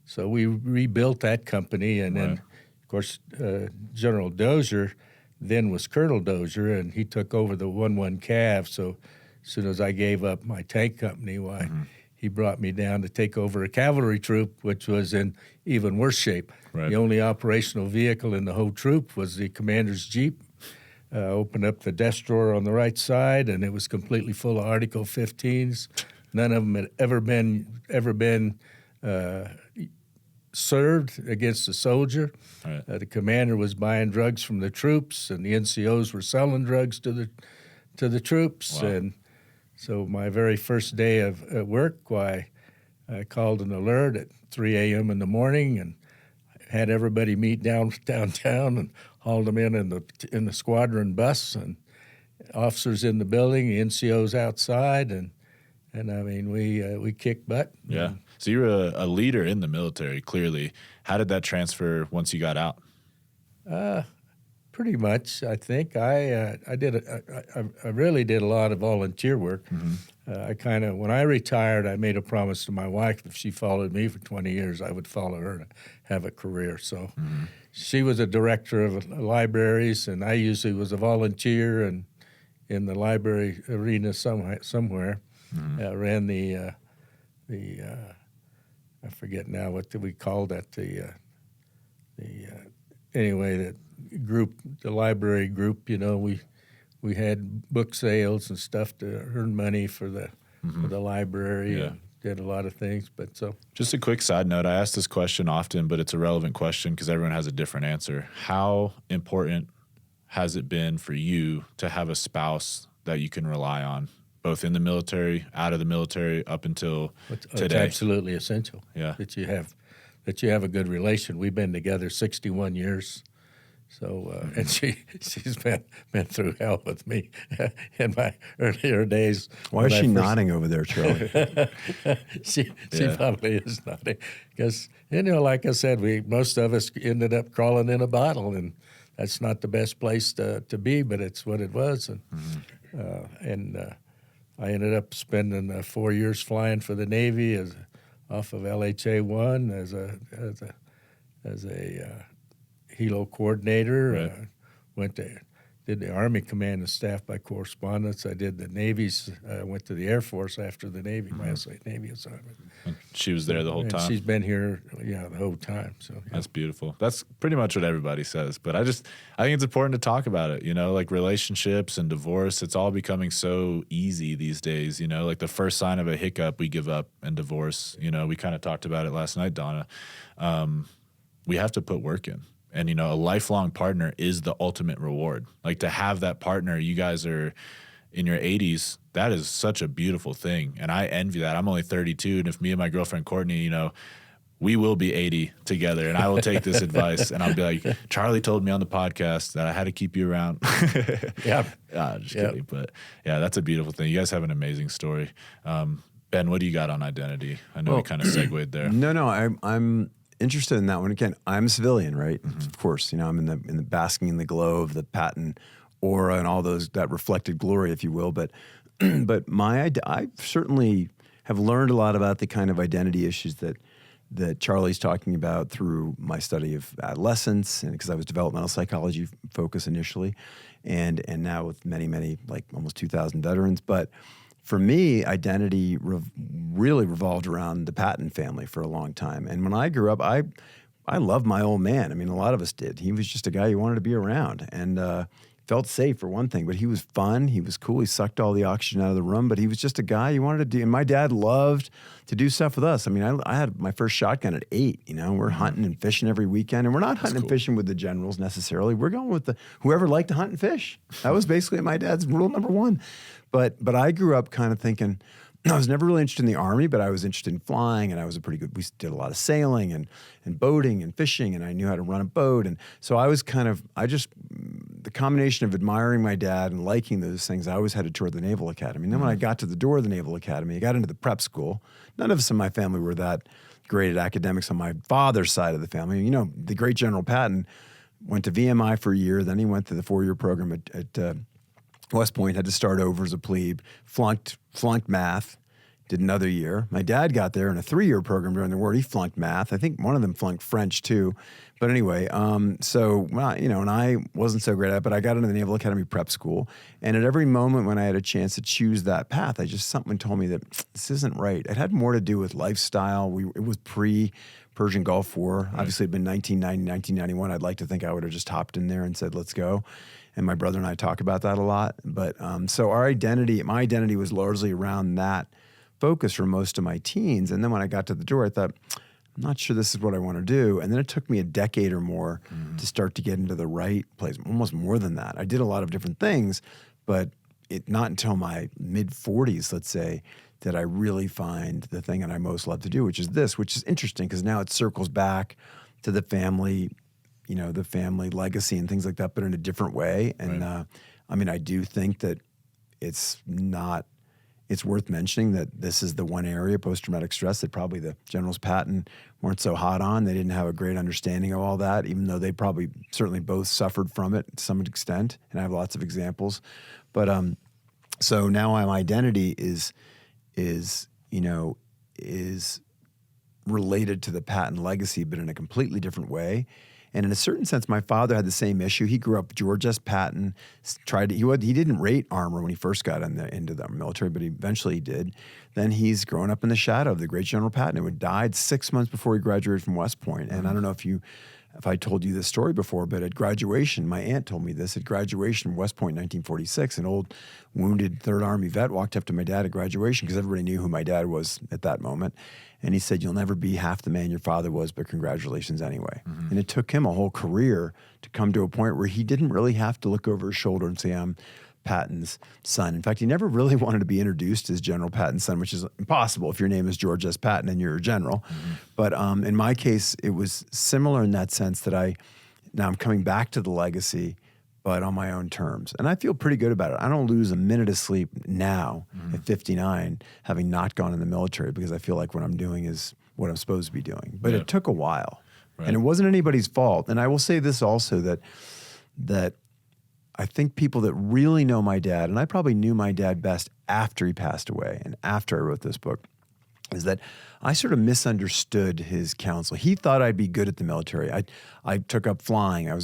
so we rebuilt that company. And then, of course, General Dozier then was Colonel Dozier, and he took over the 1-1 Cav. So as soon as I gave up my tank company, he brought me down to take over a cavalry troop, which was in even worse shape. Right. The only operational vehicle in the whole troop was the commander's Jeep. Opened up the desk drawer on the right side, and it was completely full of Article 15s. None of them had ever been served against a soldier. Right. The commander was buying drugs from the troops, and the NCOs were selling drugs to the troops. Wow. And so my very first day of work, I called an alert at 3 a.m. in the morning and had everybody meet downtown and hauled them in the squadron bus, and officers in the building, the NCOs outside, and I mean we kicked butt. Yeah. So you were a leader in the military, clearly. How did that transfer once you got out? Pretty much, I think. I really did a lot of volunteer work. When I retired, I made a promise to my wife, if she followed me for 20 years, I would follow her to have a career. So she was a director of libraries, and I usually was a volunteer and in the library arena somewhere. Ran the I forget now what we called that, anyway, the group, the library group. We had book sales and stuff to earn money for the library. Yeah. And did a lot of things, but so. Just a quick side note, I ask this question often, but it's a relevant question because everyone has a different answer. How important has it been for you to have a spouse that you can rely on, both in the military, out of the military, up until today? It's absolutely essential. Yeah. That you have a good relation. We've been together 61 years. So and she's been through hell with me in my earlier days. Why is she nodding over there, Charlie? she probably is nodding because like I said, most of us ended up crawling in a bottle, and that's not the best place to be, but it's what it was. And I ended up spending 4 years flying for the Navy off of LHA-1 as a helo coordinator. Right. Did the Army Command and Staff by correspondence. I did the Navy's. I went to the Air Force after the Navy, my Navy assignment. And she was there the whole time? She's been here, the whole time. So yeah. That's beautiful. That's pretty much what everybody says. But I think it's important to talk about it, like relationships and divorce. It's all becoming so easy these days, like the first sign of a hiccup, we give up and divorce. We kind of talked about it last night, Donna. We have to put work in. And, a lifelong partner is the ultimate reward. Like, to have that partner, you guys are in your 80s, that is such a beautiful thing. And I envy that. I'm only 32, and if me and my girlfriend Courtney, we will be 80 together, and I will take this advice, and I'll be like, Charlie told me on the podcast that I had to keep you around. Yeah. Just kidding. But, yeah, that's a beautiful thing. You guys have an amazing story. Ben, what do you got on identity? I know we kind of segued there. No, I'm interested in that one. Again, I'm a civilian, right? Of course, I'm in the basking in the glow of the Patton aura and all that reflected glory, if you will. But I certainly have learned a lot about the kind of identity issues that that Charlie's talking about through my study of adolescence, and because I was developmental psychology focused initially, and now with many, like almost 2,000 veterans. But for me, identity really revolved around the Patton family for a long time. And when I grew up, I loved my old man. I mean, a lot of us did. He was just a guy you wanted to be around, and felt safe for one thing, but he was fun. He was cool. He sucked all the oxygen out of the room, but he was just a guy you wanted to do. And my dad loved to do stuff with us. I mean, I had my first shotgun at 8, we're hunting and fishing every weekend, and we're not hunting and fishing with the generals necessarily. We're going with whoever liked to hunt and fish. That was basically my dad's rule number one. But I grew up kind of thinking, I was never really interested in the Army, but I was interested in flying, and we did a lot of sailing and boating and fishing, and I knew how to run a boat. And so I was the combination of admiring my dad and liking those things, I always headed toward the Naval Academy. And then when I got to the door of the Naval Academy, I got into the prep school. None of us in my family were that great at academics on my father's side of the family. The great General Patton went to VMI for a year, then he went to the 4-year program at West Point, had to start over as a plebe, flunked math, did another year. My dad got there in a 3-year program during the war. He flunked math. I think one of them flunked French too. But anyway, and I wasn't so great at it, but I got into the Naval Academy prep school. And at every moment when I had a chance to choose that path, something told me that this isn't right. It had more to do with lifestyle. It was pre-Persian Gulf War. Right. Obviously, it'd been 1990, 1991. I'd like to think I would have just hopped in there and said, let's go. And my brother and I talk about that a lot. But so my identity was largely around that focus for most of my teens. And then when I got to the door, I thought, I'm not sure this is what I want to do. And then it took me a decade or more to start to get into the right place, almost more than that. I did a lot of different things, but not until my mid-40s, let's say, that I really find the thing that I most love to do, which is interesting because now it circles back to the family, the family legacy and things like that, but in a different way. And right. I do think that it's worth mentioning that this is the one area, post-traumatic stress, that probably the Generals Patton weren't so hot on. They didn't have a great understanding of all that, even though they probably certainly both suffered from it to some extent, and I have lots of examples. But so now my identity is related to the Patton legacy, but in a completely different way. And in a certain sense, my father had the same issue. He grew up, George S. Patton, he didn't rate armor when he first got into the military, but eventually he did. Then he's grown up in the shadow of the great General Patton, who died 6 months before he graduated from West Point. And I don't know if I told you this story before, but at graduation, my aunt told me this, at graduation from West Point in 1946, an old wounded Third Army vet walked up to my dad at graduation because everybody knew who my dad was at that moment. And he said, "You'll never be half the man your father was, but congratulations anyway." Mm-hmm. And it took him a whole career to come to a point where he didn't really have to look over his shoulder and say, "I'm Patton's son." In fact, he never really wanted to be introduced as General Patton's son, which is impossible if your name is George S. Patton and you're a general. Mm-hmm. But in my case, it was similar in that sense that now I'm coming back to the legacy, but on my own terms. And I feel pretty good about it. I don't lose a minute of sleep now at 59, having not gone in the military, because I feel like what I'm doing is what I'm supposed to be doing. But it took a while. Right. And it wasn't anybody's fault. And I will say this also, that I think people that really know my dad, and I probably knew my dad best after he passed away and after I wrote this book, is that I sort of misunderstood his counsel. He thought I'd be good at the military. I took up flying. I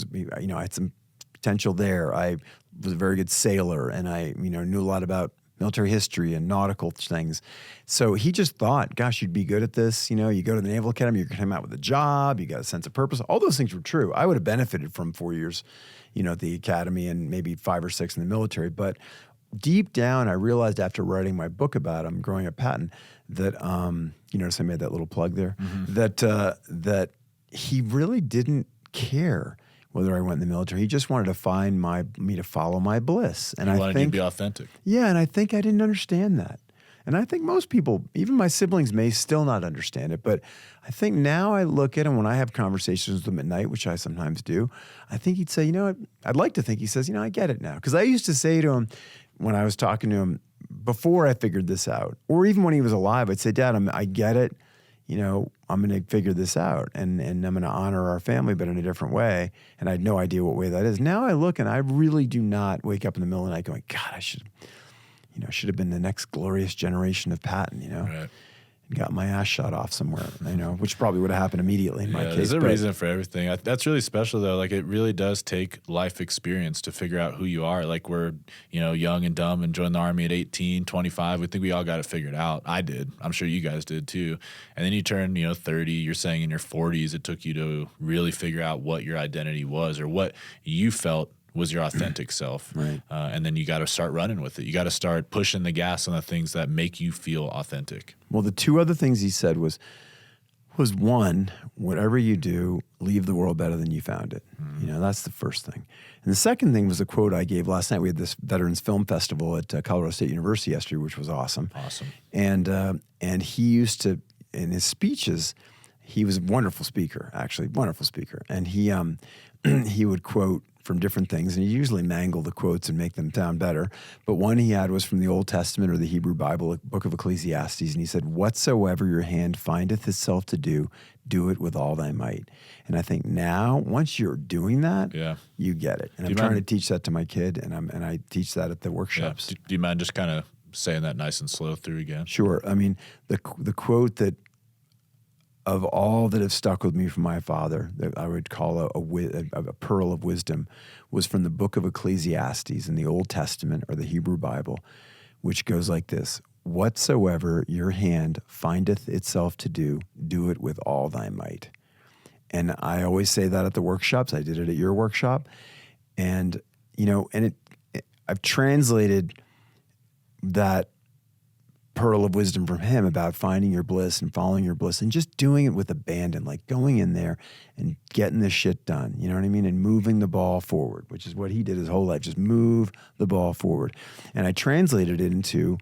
had some potential there. I was a very good sailor, and I knew a lot about military history and nautical things. So he just thought, gosh, you'd be good at this. You go to the Naval Academy, you're going to come out with a job, you got a sense of purpose. All those things were true. I would have benefited from 4 years, at the academy and maybe 5 or 6 in the military. But deep down, I realized after writing my book about him, Growing Up Patton, that, notice I made that little plug there, that he really didn't care whether I went in the military. He just wanted to find me to follow my bliss. And he wanted you to be authentic. Yeah, and I think I didn't understand that. And I think most people, even my siblings, may still not understand it. But I think now I look at him when I have conversations with him at night, which I sometimes do, I think he'd say, I'd like to think he says, I get it now. Because I used to say to him when I was talking to him before I figured this out, or even when he was alive, I'd say, "Dad, I get it. I'm going to figure this out, and I'm going to honor our family, but in a different way." And I had no idea what way that is. Now I look, and I really do not wake up in the middle of the night going, "God, I should have been the next glorious generation of Patton." Right. got my ass shot off somewhere, which probably would have happened immediately in my case. There's a reason for everything. That's really special, though. Like, it really does take life experience to figure out who you are. Like, we're, young and dumb and joined the Army at 18, 25. We think we all got it figured out. I did. I'm sure you guys did, too. And then you turn, 30. You're saying in your 40s it took you to really figure out what your identity was or what you felt was your authentic self. Right. And then you got to start running with it. You got to start pushing the gas on the things that make you feel authentic. Well, the two other things he said was one, whatever you do, leave the world better than you found it. That's the first thing. And the second thing was a quote I gave last night. We had this Veterans Film Festival at Colorado State University yesterday, which was awesome. Awesome. And he used to, in his speeches, he was a wonderful speaker, actually, wonderful speaker. And he would quote from different things, and he usually mangle the quotes and make them sound better. But one he had was from the Old Testament or the Hebrew Bible, book of Ecclesiastes, and he said, "Whatsoever your hand findeth itself to do, do it with all thy might." And I think now, once you're doing that, you get it. And I'm trying to teach that to my kid, and I teach that at the workshops. Do you mind just kind of saying that nice and slow through again? Sure. I mean, the quote that of all that have stuck with me from my father, that I would call a pearl of wisdom, was from the book of Ecclesiastes in the Old Testament or the Hebrew Bible, which goes like this: "Whatsoever your hand findeth itself to do, do it with all thy might." And I always say that at the workshops. I did it at your workshop. And, I've translated that pearl of wisdom from him about finding your bliss and following your bliss and just doing it with abandon, like going in there and getting this shit done, you know what I mean? And moving the ball forward, which is what he did his whole life, just move the ball forward. And I translated it into,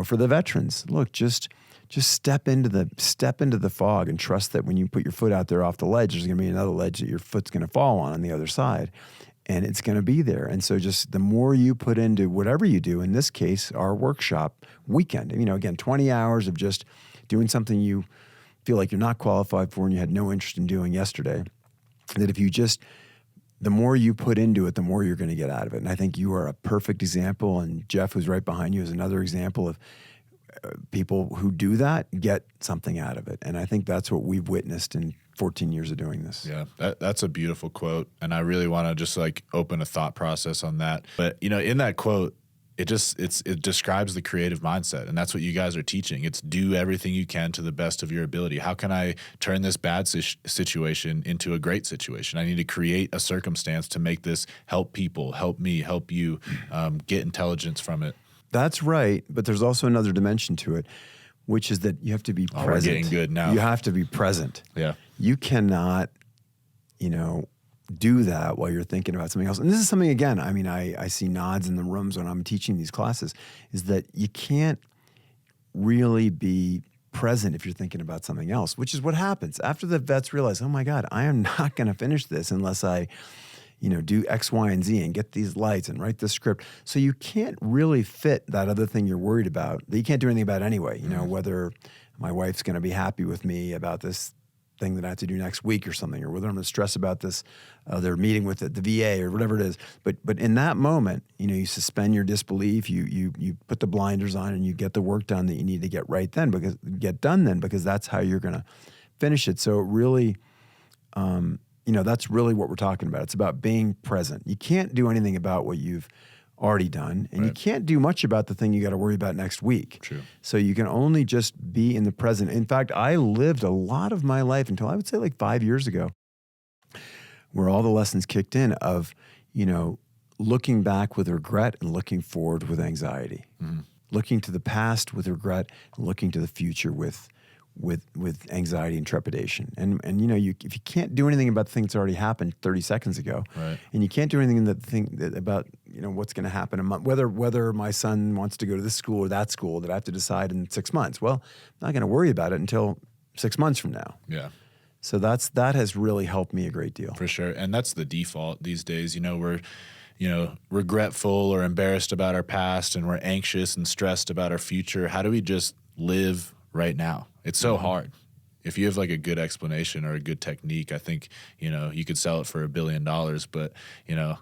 for the veterans, look, just step into the fog and trust that when you put your foot out there off the ledge, there's going to be another ledge that your foot's going to fall on the other side. And it's going to be there. And so just the more you put into whatever you do, in this case, our workshop weekend, again, 20 hours of just doing something you feel like you're not qualified for and you had no interest in doing yesterday, that if you just, the more you put into it, the more you're going to get out of it. And I think you are a perfect example. And Jeff, who's right behind you, is another example of people who do that get something out of it. And I think that's what we've witnessed in 14 years of doing this. Yeah, that's a beautiful quote. And I really want to just open a thought process on that. But, in that quote, it describes the creative mindset. And that's what you guys are teaching. It's do everything you can to the best of your ability. How can I turn this bad situation into a great situation? I need to create a circumstance to make this help people, help me, help you, get intelligence from it. That's right. But there's also another dimension to it, which is that you have to be present. We're getting good now. You have to be present. Yeah. You cannot, do that while you're thinking about something else. And this is something, again, I mean, I see nods in the rooms when I'm teaching these classes, is that you can't really be present if you're thinking about something else, which is what happens after the vets realize, oh my God, I am not going to finish this unless I do X, Y, and Z and get these lights and write this script. So you can't really fit that other thing you're worried about that you can't do anything about anyway. Whether my wife's going to be happy with me about this thing that I have to do next week or something, or whether I'm going to stress about this other meeting with the VA or whatever it is. But in that moment, you suspend your disbelief, you put the blinders on, and you get the work done that you need to get done because that's how you're going to finish it. So it really, that's really what we're talking about. It's about being present. You can't do anything about what you've already done, and you can't do much about the thing you got to worry about next week. True. So you can only just be in the present. In fact, I lived a lot of my life until I would say 5 years ago, where all the lessons kicked in of, looking back with regret and looking forward with anxiety, looking to the past with regret and looking to the future with anxiety and trepidation. And if you can't do anything about the thing that's already happened 30 seconds ago, and you can't do anything about what's going to happen in a month, whether my son wants to go to this school or that school that I have to decide in 6 months. Well, I'm not going to worry about it until 6 months from now. Yeah. So that has really helped me a great deal. For sure. And that's the default these days. We're regretful or embarrassed about our past, and we're anxious and stressed about our future. How do we just live right now? It's so hard. if you have like a good explanation or a good technique, I think, you could sell it for $1 billion, but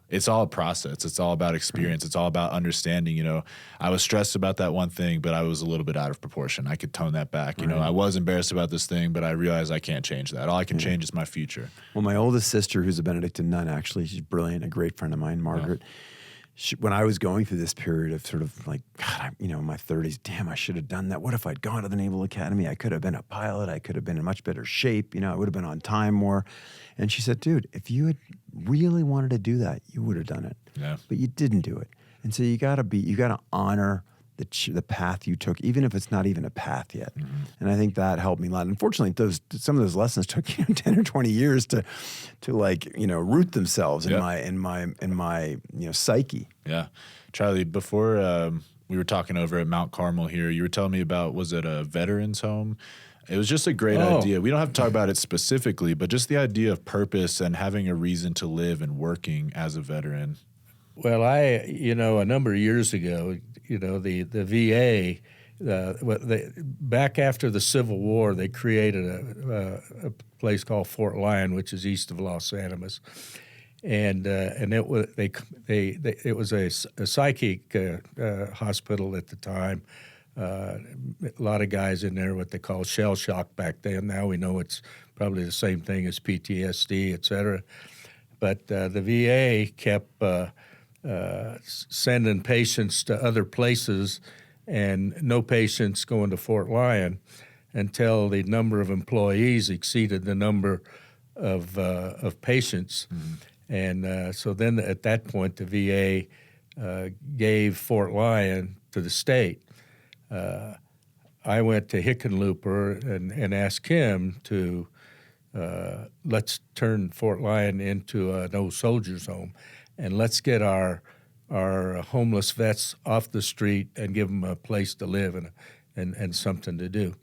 it's all a process. It's all about experience. It's all about understanding, I was stressed about that one thing, but I was a little bit out of proportion. I could tone that back. I was embarrassed about this thing, but I realized I can't change that. All I can change is my future. Well, my oldest sister, who's a Benedictine nun, actually, she's brilliant, a great friend of mine, Margaret. When I was going through this period of sort of like, God, in my 30s, damn, I should have done that. What if I'd gone to the Naval Academy? I could have been a pilot. I could have been in much better shape. I would have been on time more. And she said, dude, if you had really wanted to do that, you would have done it. Yeah. But you didn't do it. And so you got to honor the path you took, even if it's not even a path yet. Mm-hmm. And I think that helped me a lot. Unfortunately, some of those lessons took 10 or 20 years to root themselves in my psyche. Yeah, Charlie. Before we were talking over at Mount Carmel here, you were telling me about, was it a veterans home? It was just a great idea. We don't have to talk about it specifically, but just the idea of purpose and having a reason to live and working as a veteran. Well, a number of years ago, the VA, back after the Civil War, they created a place called Fort Lyon, which is east of Los Animas, and it was a psychic hospital at the time. A lot of guys in there, what they call shell shock back then. Now we know it's probably the same thing as PTSD, et cetera. But the VA kept sending patients to other places and no patients going to Fort Lyon until the number of employees exceeded the number of patients. Mm-hmm. And so then at that point, the VA gave Fort Lyon to the state. I went to Hickenlooper and asked him to let's turn Fort Lyon into an old soldiers' home, and let's get our homeless vets off the street and give them a place to live and something to do.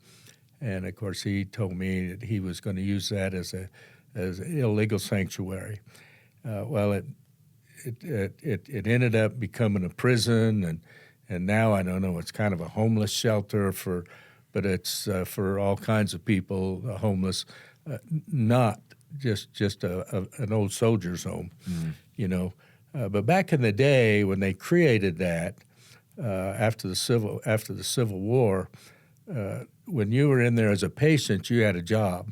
And of course, he told me that he was going to use that as an illegal sanctuary. Well, it ended up becoming a prison, and now I don't know. It's kind of a homeless shelter but it's for all kinds of people, homeless, not just an old soldiers' home, But back in the day when they created that, after the Civil War, when you were in there as a patient, you had a job.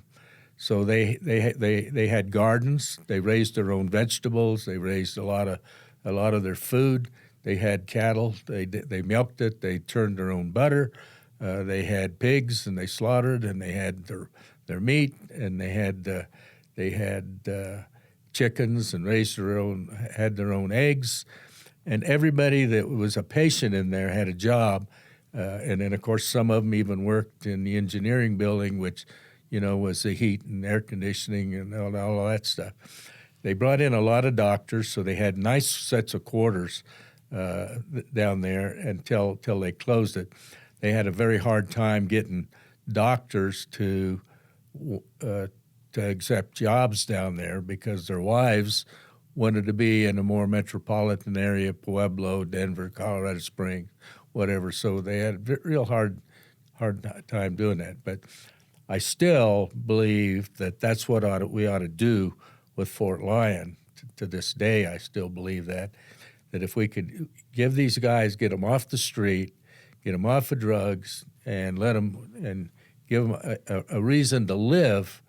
So they had gardens. They raised their own vegetables. They raised a lot of their food. They had cattle. They milked it. They turned their own butter. They had pigs, and they slaughtered, and they had their meat, and they had chickens, and had their own eggs. And everybody that was a patient in there had a job. And then, of course, some of them even worked in the engineering building, which, was the heat and air conditioning and all that stuff. They brought in a lot of doctors, so they had nice sets of quarters down there until they closed it. They had a very hard time getting doctors to accept jobs down there because their wives wanted to be in a more metropolitan area, Pueblo, Denver, Colorado Springs, whatever. So they had a real hard time doing that. But I still believe that that's what we ought to do with Fort Lyon. To this day, I still believe that if we could give these guys, get them off the street, get them off of drugs, and give them a reason to live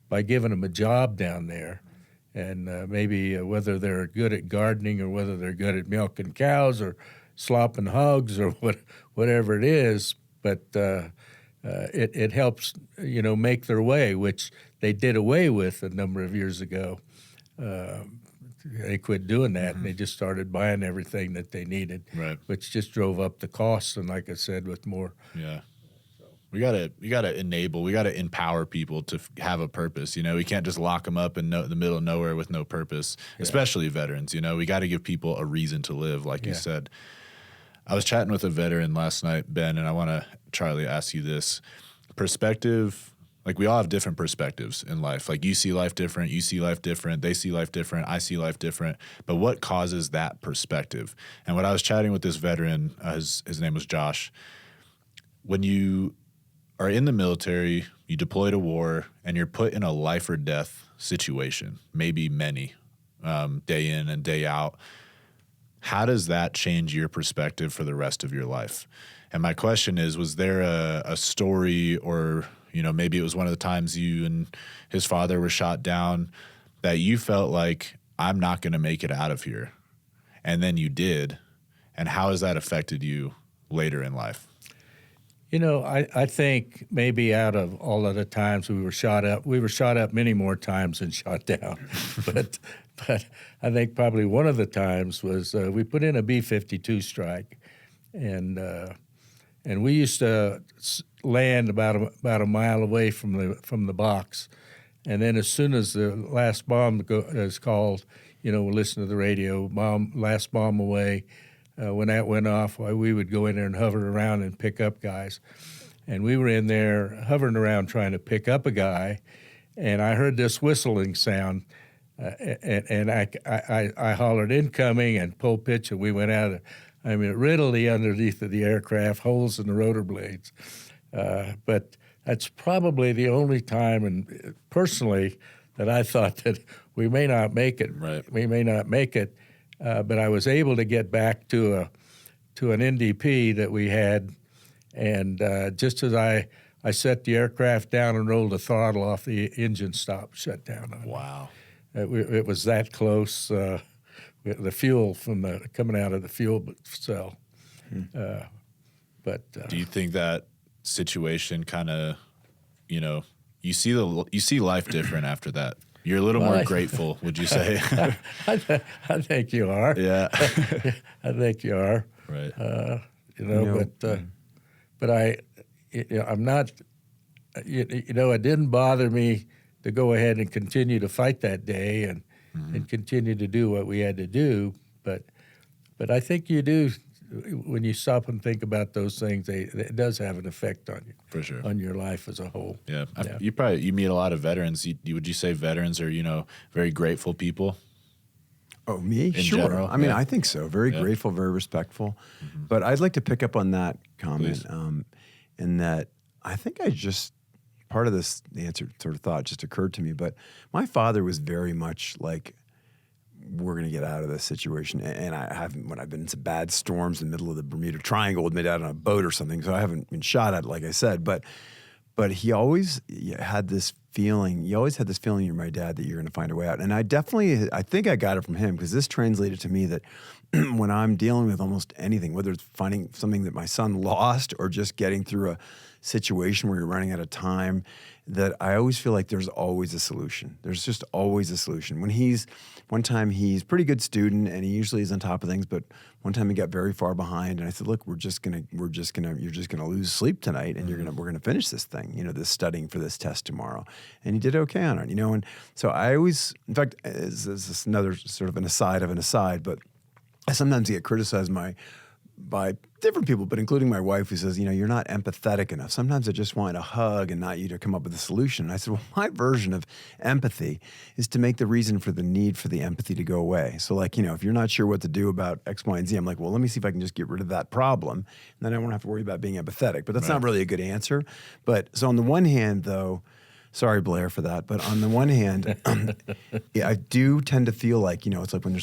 by giving them a job down there, and maybe whether they're good at gardening or whether they're good at milking cows or slopping hogs or whatever it is, but it helps make their way, which they did away with a number of years ago. They quit doing that, mm-hmm. and they just started buying everything that they needed, right, which just drove up the costs. And like I said, with more, we gotta enable, we gotta empower people to have a purpose. We can't just lock them up in the middle of nowhere with no purpose, especially veterans. We got to give people a reason to live, like you said. I was chatting with a veteran last night, Ben, and I want to, Charlie, ask you this perspective. Like, we all have different perspectives in life. Like, you see life different, they see life different, I see life different. But what causes that perspective? And when I was chatting with this veteran, his name was Josh, when you are in the military, you deploy to war, and you're put in a life or death situation, maybe many, day in and day out. How does that change your perspective for the rest of your life? And my question is, was there a story, or, you know, maybe it was one of the times you and his father were shot down, that you felt like, I'm not going to make it out of here, and then you did? And how has that affected you later in life? You know, I think maybe out of all of the times we were shot up many more times than shot down. but I think probably one of the times was we put in a B-52 strike, and we used to land about a mile away from the box, and then as soon as the last bomb is called, you know, we'll listen to the radio, last bomb away. When that went off, we would go in there and hover around and pick up guys. And we were in there hovering around trying to pick up a guy, and I heard this whistling sound, and I hollered incoming and pull pitch, and we went out. Literally underneath of the aircraft, holes in the rotor blades. But that's probably the only time, and personally, that I thought that we may not make it. Right. We may not make it. But I was able to get back to an NDP that we had, and just as I set the aircraft down and rolled the throttle off, the engine stopped, shut down on me. Wow. It was that close. The fuel coming out of the fuel cell. Do you think that situation kind of, you know, you see life different after that? You're a little more grateful, would you say? I think you are. Yeah. I think you are. Right. But I'm not. It didn't bother me to go ahead and continue to fight that day and continue to do what we had to do. But I think you do, when you stop and think about those things, it does have an effect on you. For sure. On your life as a whole. Yeah. You meet a lot of veterans. Would you say veterans are, you know, very grateful people? Oh, me? In Sure. general? I mean, Yeah. I think so. Very grateful, very respectful. But I'd like to pick up on that comment, in that I think part of this answer sort of thought just occurred to me, but my father was very much like, we're going to get out of this situation. And when I've been in some bad storms in the middle of the Bermuda Triangle with my dad on a boat or something, so I haven't been shot at, like I said, but he always had this feeling, you're my dad, that you're going to find a way out. And I think I got it from him, because this translated to me that when I'm dealing with almost anything, whether it's finding something that my son lost or just getting through a situation where you're running out of time, that I always feel like there's always a solution. There's just always a solution. One time he's a pretty good student and he usually is on top of things, but one time he got very far behind, and I said, look, you're just gonna lose sleep tonight, and we're gonna finish this thing, you know, this studying for this test tomorrow. And he did okay on it, you know. And so I always, in fact, this is another sort of an aside of an aside, but I sometimes get criticized by different people, but including my wife, who says, you know, you're not empathetic enough. Sometimes I just want a hug and not you to come up with a solution. And I said, well, my version of empathy is to make the reason for the need for the empathy to go away. So, like, you know, if you're not sure what to do about X, Y, and Z, I'm like, well, let me see if I can just get rid of that problem, and then I won't have to worry about being empathetic. But that's not really a good answer. But so on the one hand, though, sorry, Blair, for that. But on the one hand, I do tend to feel like, you know, it's like when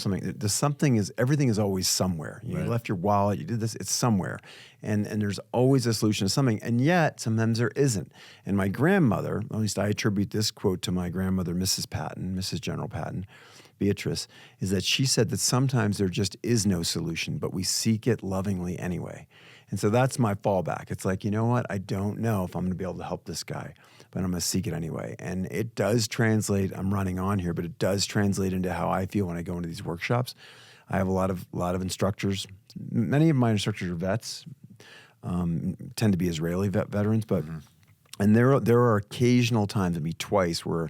everything is always somewhere. You left your wallet, you did this, it's somewhere. And there's always a solution to something. And yet, sometimes there isn't. And my grandmother, at least I attribute this quote to my grandmother, Mrs. Patton, Mrs. General Patton, Beatrice, is that she said that sometimes there just is no solution, but we seek it lovingly anyway. And so that's my fallback. It's like, you know what? I don't know if I'm going to be able to help this guy, but I'm going to seek it anyway. And it does translate. I'm running on here, but it does translate into how I feel when I go into these workshops. I have a lot of instructors. Many of my instructors are vets, tend to be Israeli veterans, but and there are occasional times, maybe twice, where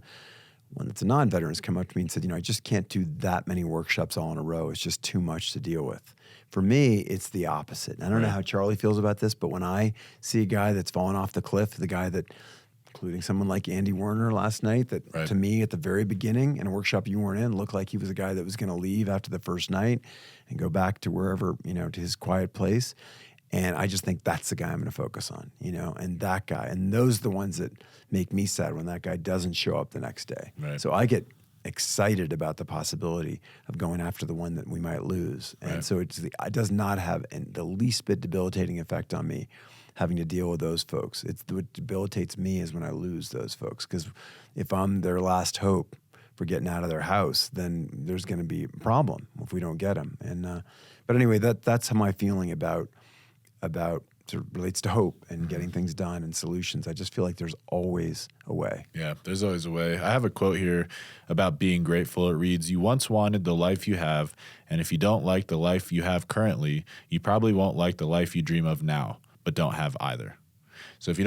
when it's a non-veteran has come up to me and said, you know, I just can't do that many workshops all in a row. It's just too much to deal with. For me, it's the opposite. And I don't know how Charlie feels about this, but when I see a guy that's fallen off the cliff, the guy that, including someone like Andy Werner last night, that to me at the very beginning in a workshop you weren't in, looked like he was a guy that was going to leave after the first night and go back to wherever, you know, to his quiet place. And I just think that's the guy I'm going to focus on, and that guy. And those are the ones that make me sad when that guy doesn't show up the next day. Right. So I get excited about the possibility of going after the one that we might lose. And Right. so it does not have the least bit debilitating effect on me having to deal with those folks. What debilitates me is when I lose those folks, because if I'm their last hope for getting out of their house, then there's going to be a problem if we don't get them. And but anyway, that's my feeling about sort of relates to hope and getting things done and solutions. I just feel like there's always a way. Yeah, there's always a way. I have a quote here about being grateful. It reads, "You once wanted the life you have, and if you don't like the life you have currently, you probably won't like the life you dream of now, but don't have either." So if you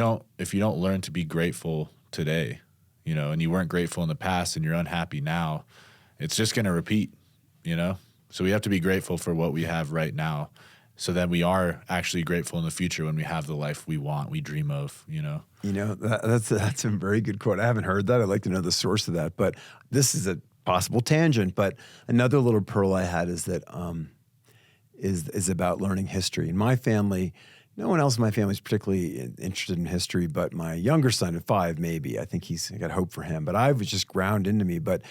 don't learn to be grateful today, and you weren't grateful in the past and you're unhappy now, it's just going to repeat, So we have to be grateful for what we have right now, so then we are actually grateful in the future when we have the life we want, we dream of, That's a very good quote. I haven't heard that. I'd like to know the source of that. But this is a possible tangent. But another little pearl I had is that is about learning history. In my family, no one else in my family is particularly interested in history, but my younger son at 5, maybe. I think I got hope for him. But I was just ground into me. But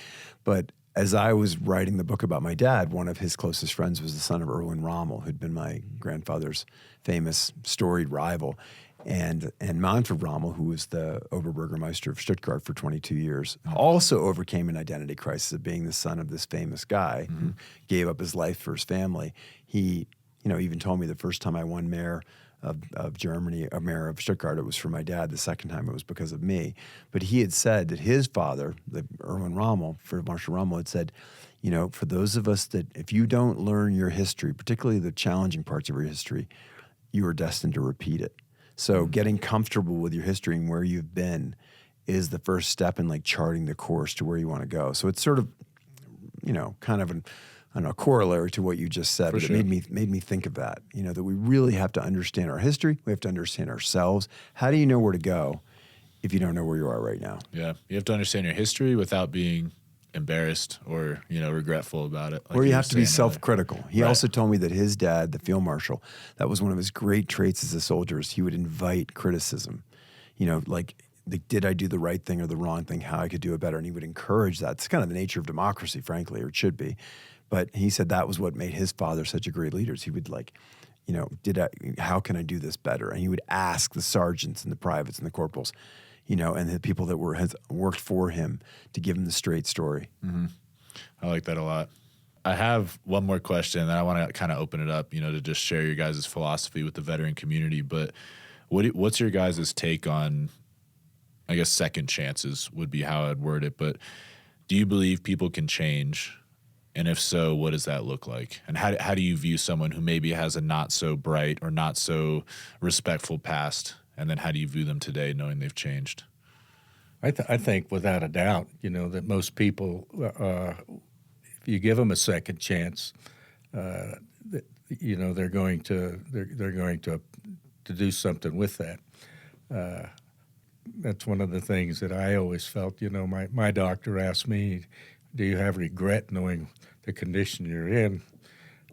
as I was writing the book about my dad, one of his closest friends was the son of Erwin Rommel, who'd been my grandfather's famous storied rival. And Manfred Rommel, who was the Oberbürgermeister of Stuttgart for 22 years, also overcame an identity crisis of being the son of this famous guy who gave up his life for his family. He, even told me the first time I won mayor of Germany, a mayor of Stuttgart, it was for my dad. The second time it was because of me. But he had said that his father, the Erwin Rommel, Marshal Rommel, had said, for those of us that if you don't learn your history, particularly the challenging parts of your history, you are destined to repeat it. So getting comfortable with your history and where you've been is the first step in charting the course to where you want to go. So it's sort of, kind of a corollary to what you just said. For But sure. it made me think of that, that we really have to understand our history. We have to understand ourselves. How do you know where to go if you don't know where you are right now? Yeah, you have to understand your history without being embarrassed or regretful about it. Or you have to be saying earlier. self-critical. He Right. also told me that his dad, the field marshal, that was one of his great traits as a soldier, is he would invite criticism. Did I do the right thing or the wrong thing, how I could do it better, and he would encourage that. It's kind of the nature of democracy, frankly, or it should be. But he said that was what made his father such a great leader. He would how can I do this better? And he would ask the sergeants and the privates and the corporals, and the people that has worked for him to give him the straight story. Mm-hmm. I like that a lot. I have one more question, and I want to kind of open it up, to just share your guys' philosophy with the veteran community. But what's your guys' take on, I guess, second chances would be how I'd word it. But do you believe people can change? And if so, what does that look like? And how do you view someone who maybe has a not so bright or not so respectful past? And then how do you view them today knowing they've changed? I think without a doubt, that most people, if you give them a second chance, they're going to do something with that. That's one of the things that I always felt. My doctor asked me, "Do you have regret knowing the condition you're in?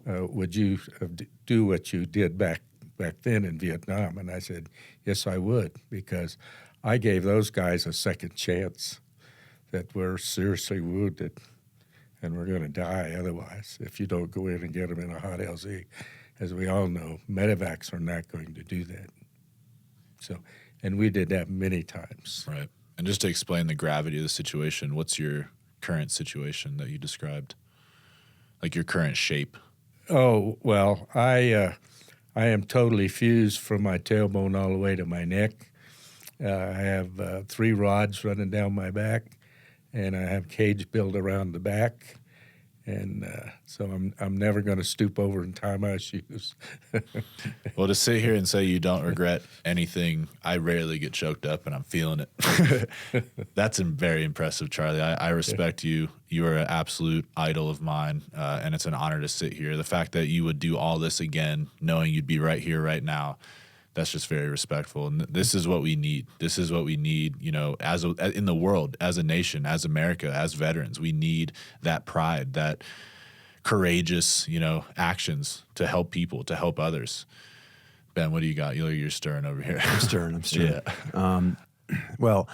Would you do what you did back then in Vietnam?" And I said, "Yes, I would, because I gave those guys a second chance that were seriously wounded and were going to die otherwise if you don't go in and get them in a hot LZ. As we all know, medevacs are not going to do that. So, and we did that many times." Right. And just to explain the gravity of the situation, what's your current situation that you described? Like your current shape? Oh, well, I am totally fused from my tailbone all the way to my neck. I have 3 rods running down my back, and I have cage built around the back. And so I'm never going to stoop over and tie my shoes. Well, to sit here and say you don't regret anything, I rarely get choked up, and I'm feeling it. That's very impressive, Charlie. I respect you. You are an absolute idol of mine, and it's an honor to sit here. The fact that you would do all this again, knowing you'd be right here, right now, that's just very respectful. And this is what we need. This is what we need, in the world, as a nation, as America, as veterans. We need that pride, that courageous, actions to help people, to help others. Ben, what do you got? You're stirring over here. I'm stirring. Yeah. Well,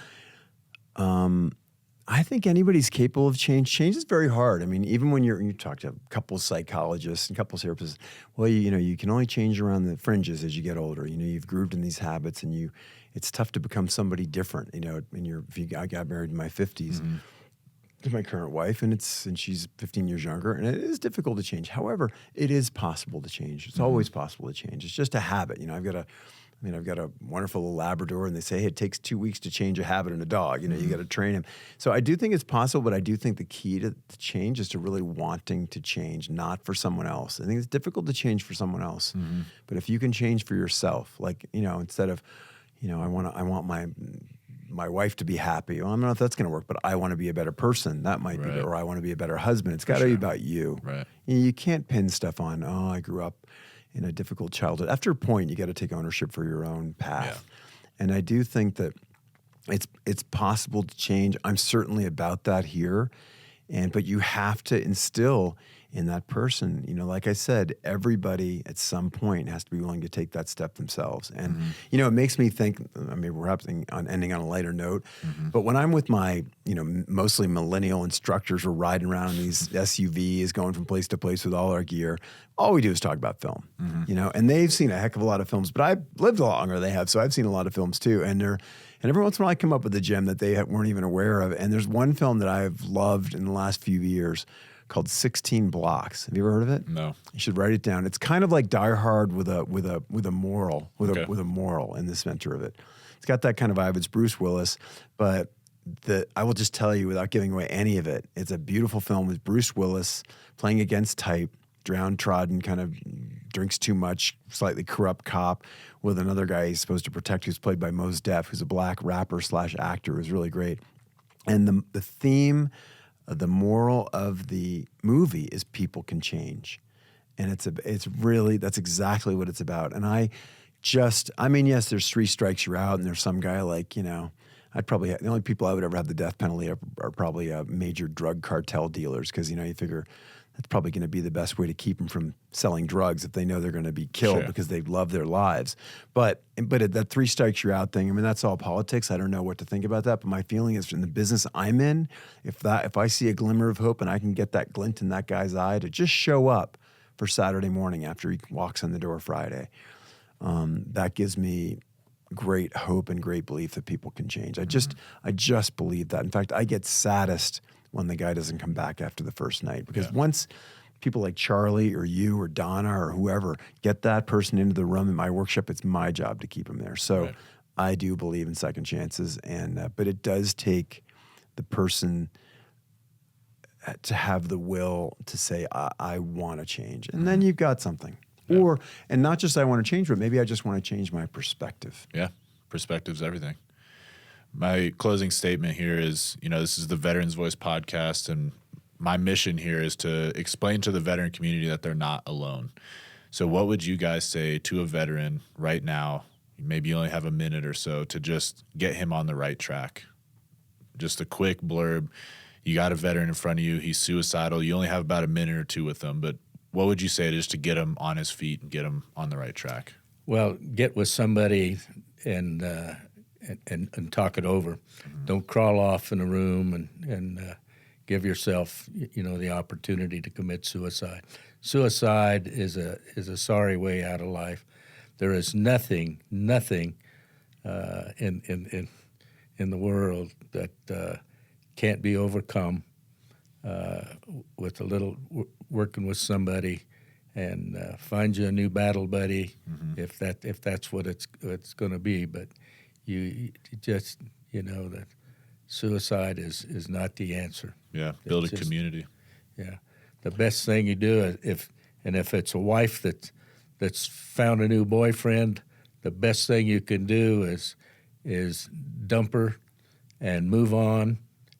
I think anybody's capable of change. Change is very hard. I mean, even when you talk to a couple of psychologists and a couple of therapists, well, you can only change around the fringes as you get older. You've grooved in these habits, and it's tough to become somebody different. I got married in my 50s to my current wife, and she's 15 years younger, and it is difficult to change. However, it is possible to change. It's always possible to change. It's just a habit. I've got a wonderful little Labrador, and they say, hey, it takes 2 weeks to change a habit in a dog. You got to train him. So I do think it's possible, but I do think the key to change is to really wanting to change, not for someone else. I think it's difficult to change for someone else, but if you can change for yourself, instead of, I want my wife to be happy. Well, I don't know if that's going to work, but I want to be a better person. That might be, or I want to be a better husband. It's got to be about you. Right. You can't pin stuff on, I grew up in a difficult childhood. After a point, you got to take ownership for your own path. Yeah. And I do think that it's possible to change. I'm certainly about that here. But you have to instill in that person, like I said, everybody at some point has to be willing to take that step themselves. And, it makes me think, we're ending on a lighter note, but when I'm with my, mostly millennial instructors, we're riding around in these SUVs, going from place to place with all our gear, all we do is talk about film, and they've seen a heck of a lot of films, but I've lived a lot longer than they have, so I've seen a lot of films too. And every once in a while I come up with a gem that they weren't even aware of. And there's one film that I've loved in the last few years called 16 Blocks. Have you ever heard of it? No. You should write it down. It's kind of like Die Hard with a moral, with a moral in the center of it. It's got that kind of vibe. It's Bruce Willis, but I will just tell you without giving away any of it, it's a beautiful film with Bruce Willis playing against type, downtrodden, kind of drinks too much, slightly corrupt cop with another guy he's supposed to protect who's played by Mos Def, who's a black rapper / actor who's really great. And the theme, the moral of the movie is people can change. And it's really, that's exactly what it's about. And yes, there's 3 strikes you're out, and there's some guy the only people I would ever have the death penalty are probably major drug cartel dealers, because, you figure that's probably going to be the best way to keep them from selling drugs if they know they're going to be killed because they love their lives. But that 3 strikes you're out thing, that's all politics. I don't know what to think about that. But my feeling is, in the business I'm in, if I see a glimmer of hope and I can get that glint in that guy's eye to just show up for Saturday morning after he walks in the door Friday, that gives me great hope and great belief that people can change. I just believe that. In fact, I get saddest when the guy doesn't come back after the first night, because once people like Charlie or you or Donna or whoever get that person into the room in my workshop, it's my job to keep them there. So I do believe in second chances, but it does take the person to have the will to say, I want to change. And then you've got something. Yeah. And not just I want to change, but maybe I just want to change my perspective. Yeah, perspective's everything. My closing statement here is, this is the Veterans Voice podcast, and my mission here is to explain to the veteran community that they're not alone. So what would you guys say to a veteran right now? Maybe you only have a minute or so to just get him on the right track. Just a quick blurb. You got a veteran in front of you. He's suicidal. You only have about a minute or 2 with him, but what would you say just to get him on his feet and get him on the right track? Well, get with somebody and talk it over. Don't crawl off in a room and give yourself, the opportunity to commit suicide. Suicide is a sorry way out of life. There is nothing in the world that can't be overcome with a little working with somebody, and find you a new battle buddy if that's what it's going to be. But you just that suicide is not the answer. Yeah, build a community. Yeah, the best thing you do if it's a wife that's found a new boyfriend, the best thing you can do is dump her and move on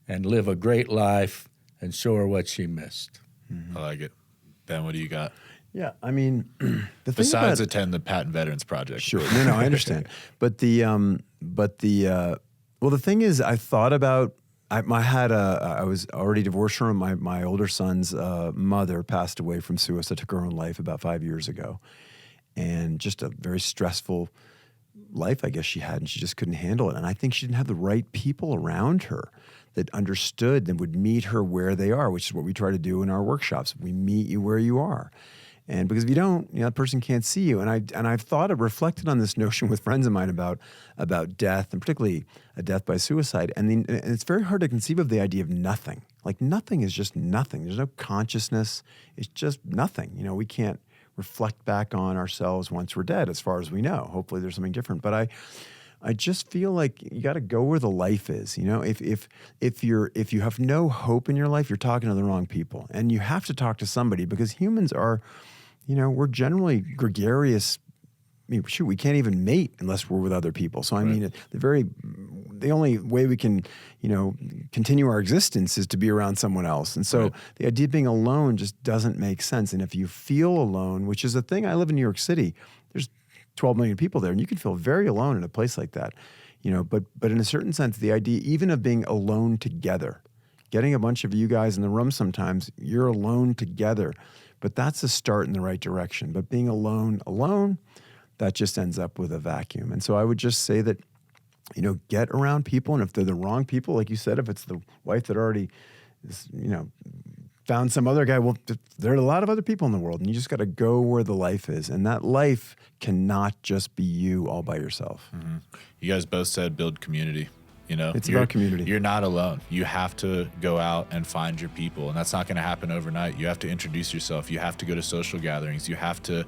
and live a great life and show her what she missed. I like it. Ben, what do you got? Yeah, the thing besides attend the Patton Veterans Project. Sure, no, I understand. But the thing is, I thought about. I was already divorced from my older son's mother passed away from suicide, took her own life about 5 years ago, and just a very stressful life, I guess she had, and she just couldn't handle it. And I think she didn't have the right people around her that understood and would meet her where they are, which is what we try to do in our workshops. We meet you where you are. And because if you don't, that person can't see you. And I've reflected on this notion with friends of mine about death, and particularly a death by suicide. And it's very hard to conceive of the idea of nothing. Like nothing is just nothing. There's no consciousness. It's just nothing. We can't reflect back on ourselves once we're dead, as far as we know. Hopefully there's something different. But I just feel like you got to go where the life is. If you have no hope in your life, you're talking to the wrong people. And you have to talk to somebody, because humans are, we're generally gregarious. We can't even mate unless we're with other people. So I mean, the only way we can, continue our existence is to be around someone else. And so the idea of being alone just doesn't make sense. And if you feel alone, which is a thing, I live in New York City, there's 12 million people there, and you can feel very alone in a place like that, but in a certain sense, the idea even of being alone together, getting a bunch of you guys in the room, sometimes you're alone together, but that's a start in the right direction. But being alone, that just ends up with a vacuum. And so I would just say that, get around people, and if they're the wrong people, like you said, if it's the wife that already is, found some other guy, well, there are a lot of other people in the world, and you just got to go where the life is. And that life cannot just be you all by yourself. Mm-hmm. You guys both said build community. It's about community. You're not alone. You have to go out and find your people, and that's not going to happen overnight. You have to introduce yourself. You have to go to social gatherings. You have to.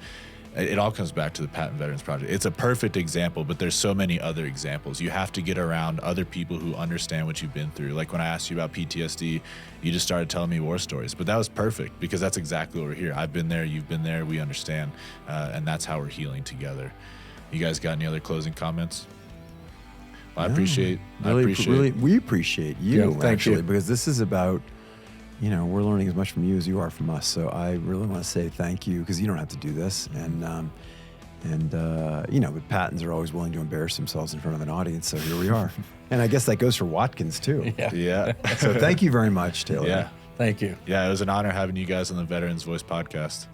It all comes back to the Patton Veterans Project. It's a perfect example, but there's so many other examples. You have to get around other people who understand what you've been through. Like when I asked you about PTSD, you just started telling me war stories. But that was perfect, because that's exactly what we're here. I've been there, you've been there, we understand, and that's how we're healing together. You guys got any other closing comments? Well, we appreciate you, actually, because this is about, we're learning as much from you as you are from us. So I really want to say thank you, because you don't have to do this. But Pattons are always willing to embarrass themselves in front of an audience. So here we are. And I guess that goes for Watkins too. Yeah. So thank you very much, Taylor. Yeah. Thank you. Yeah, it was an honor having you guys on the Veterans Voice podcast.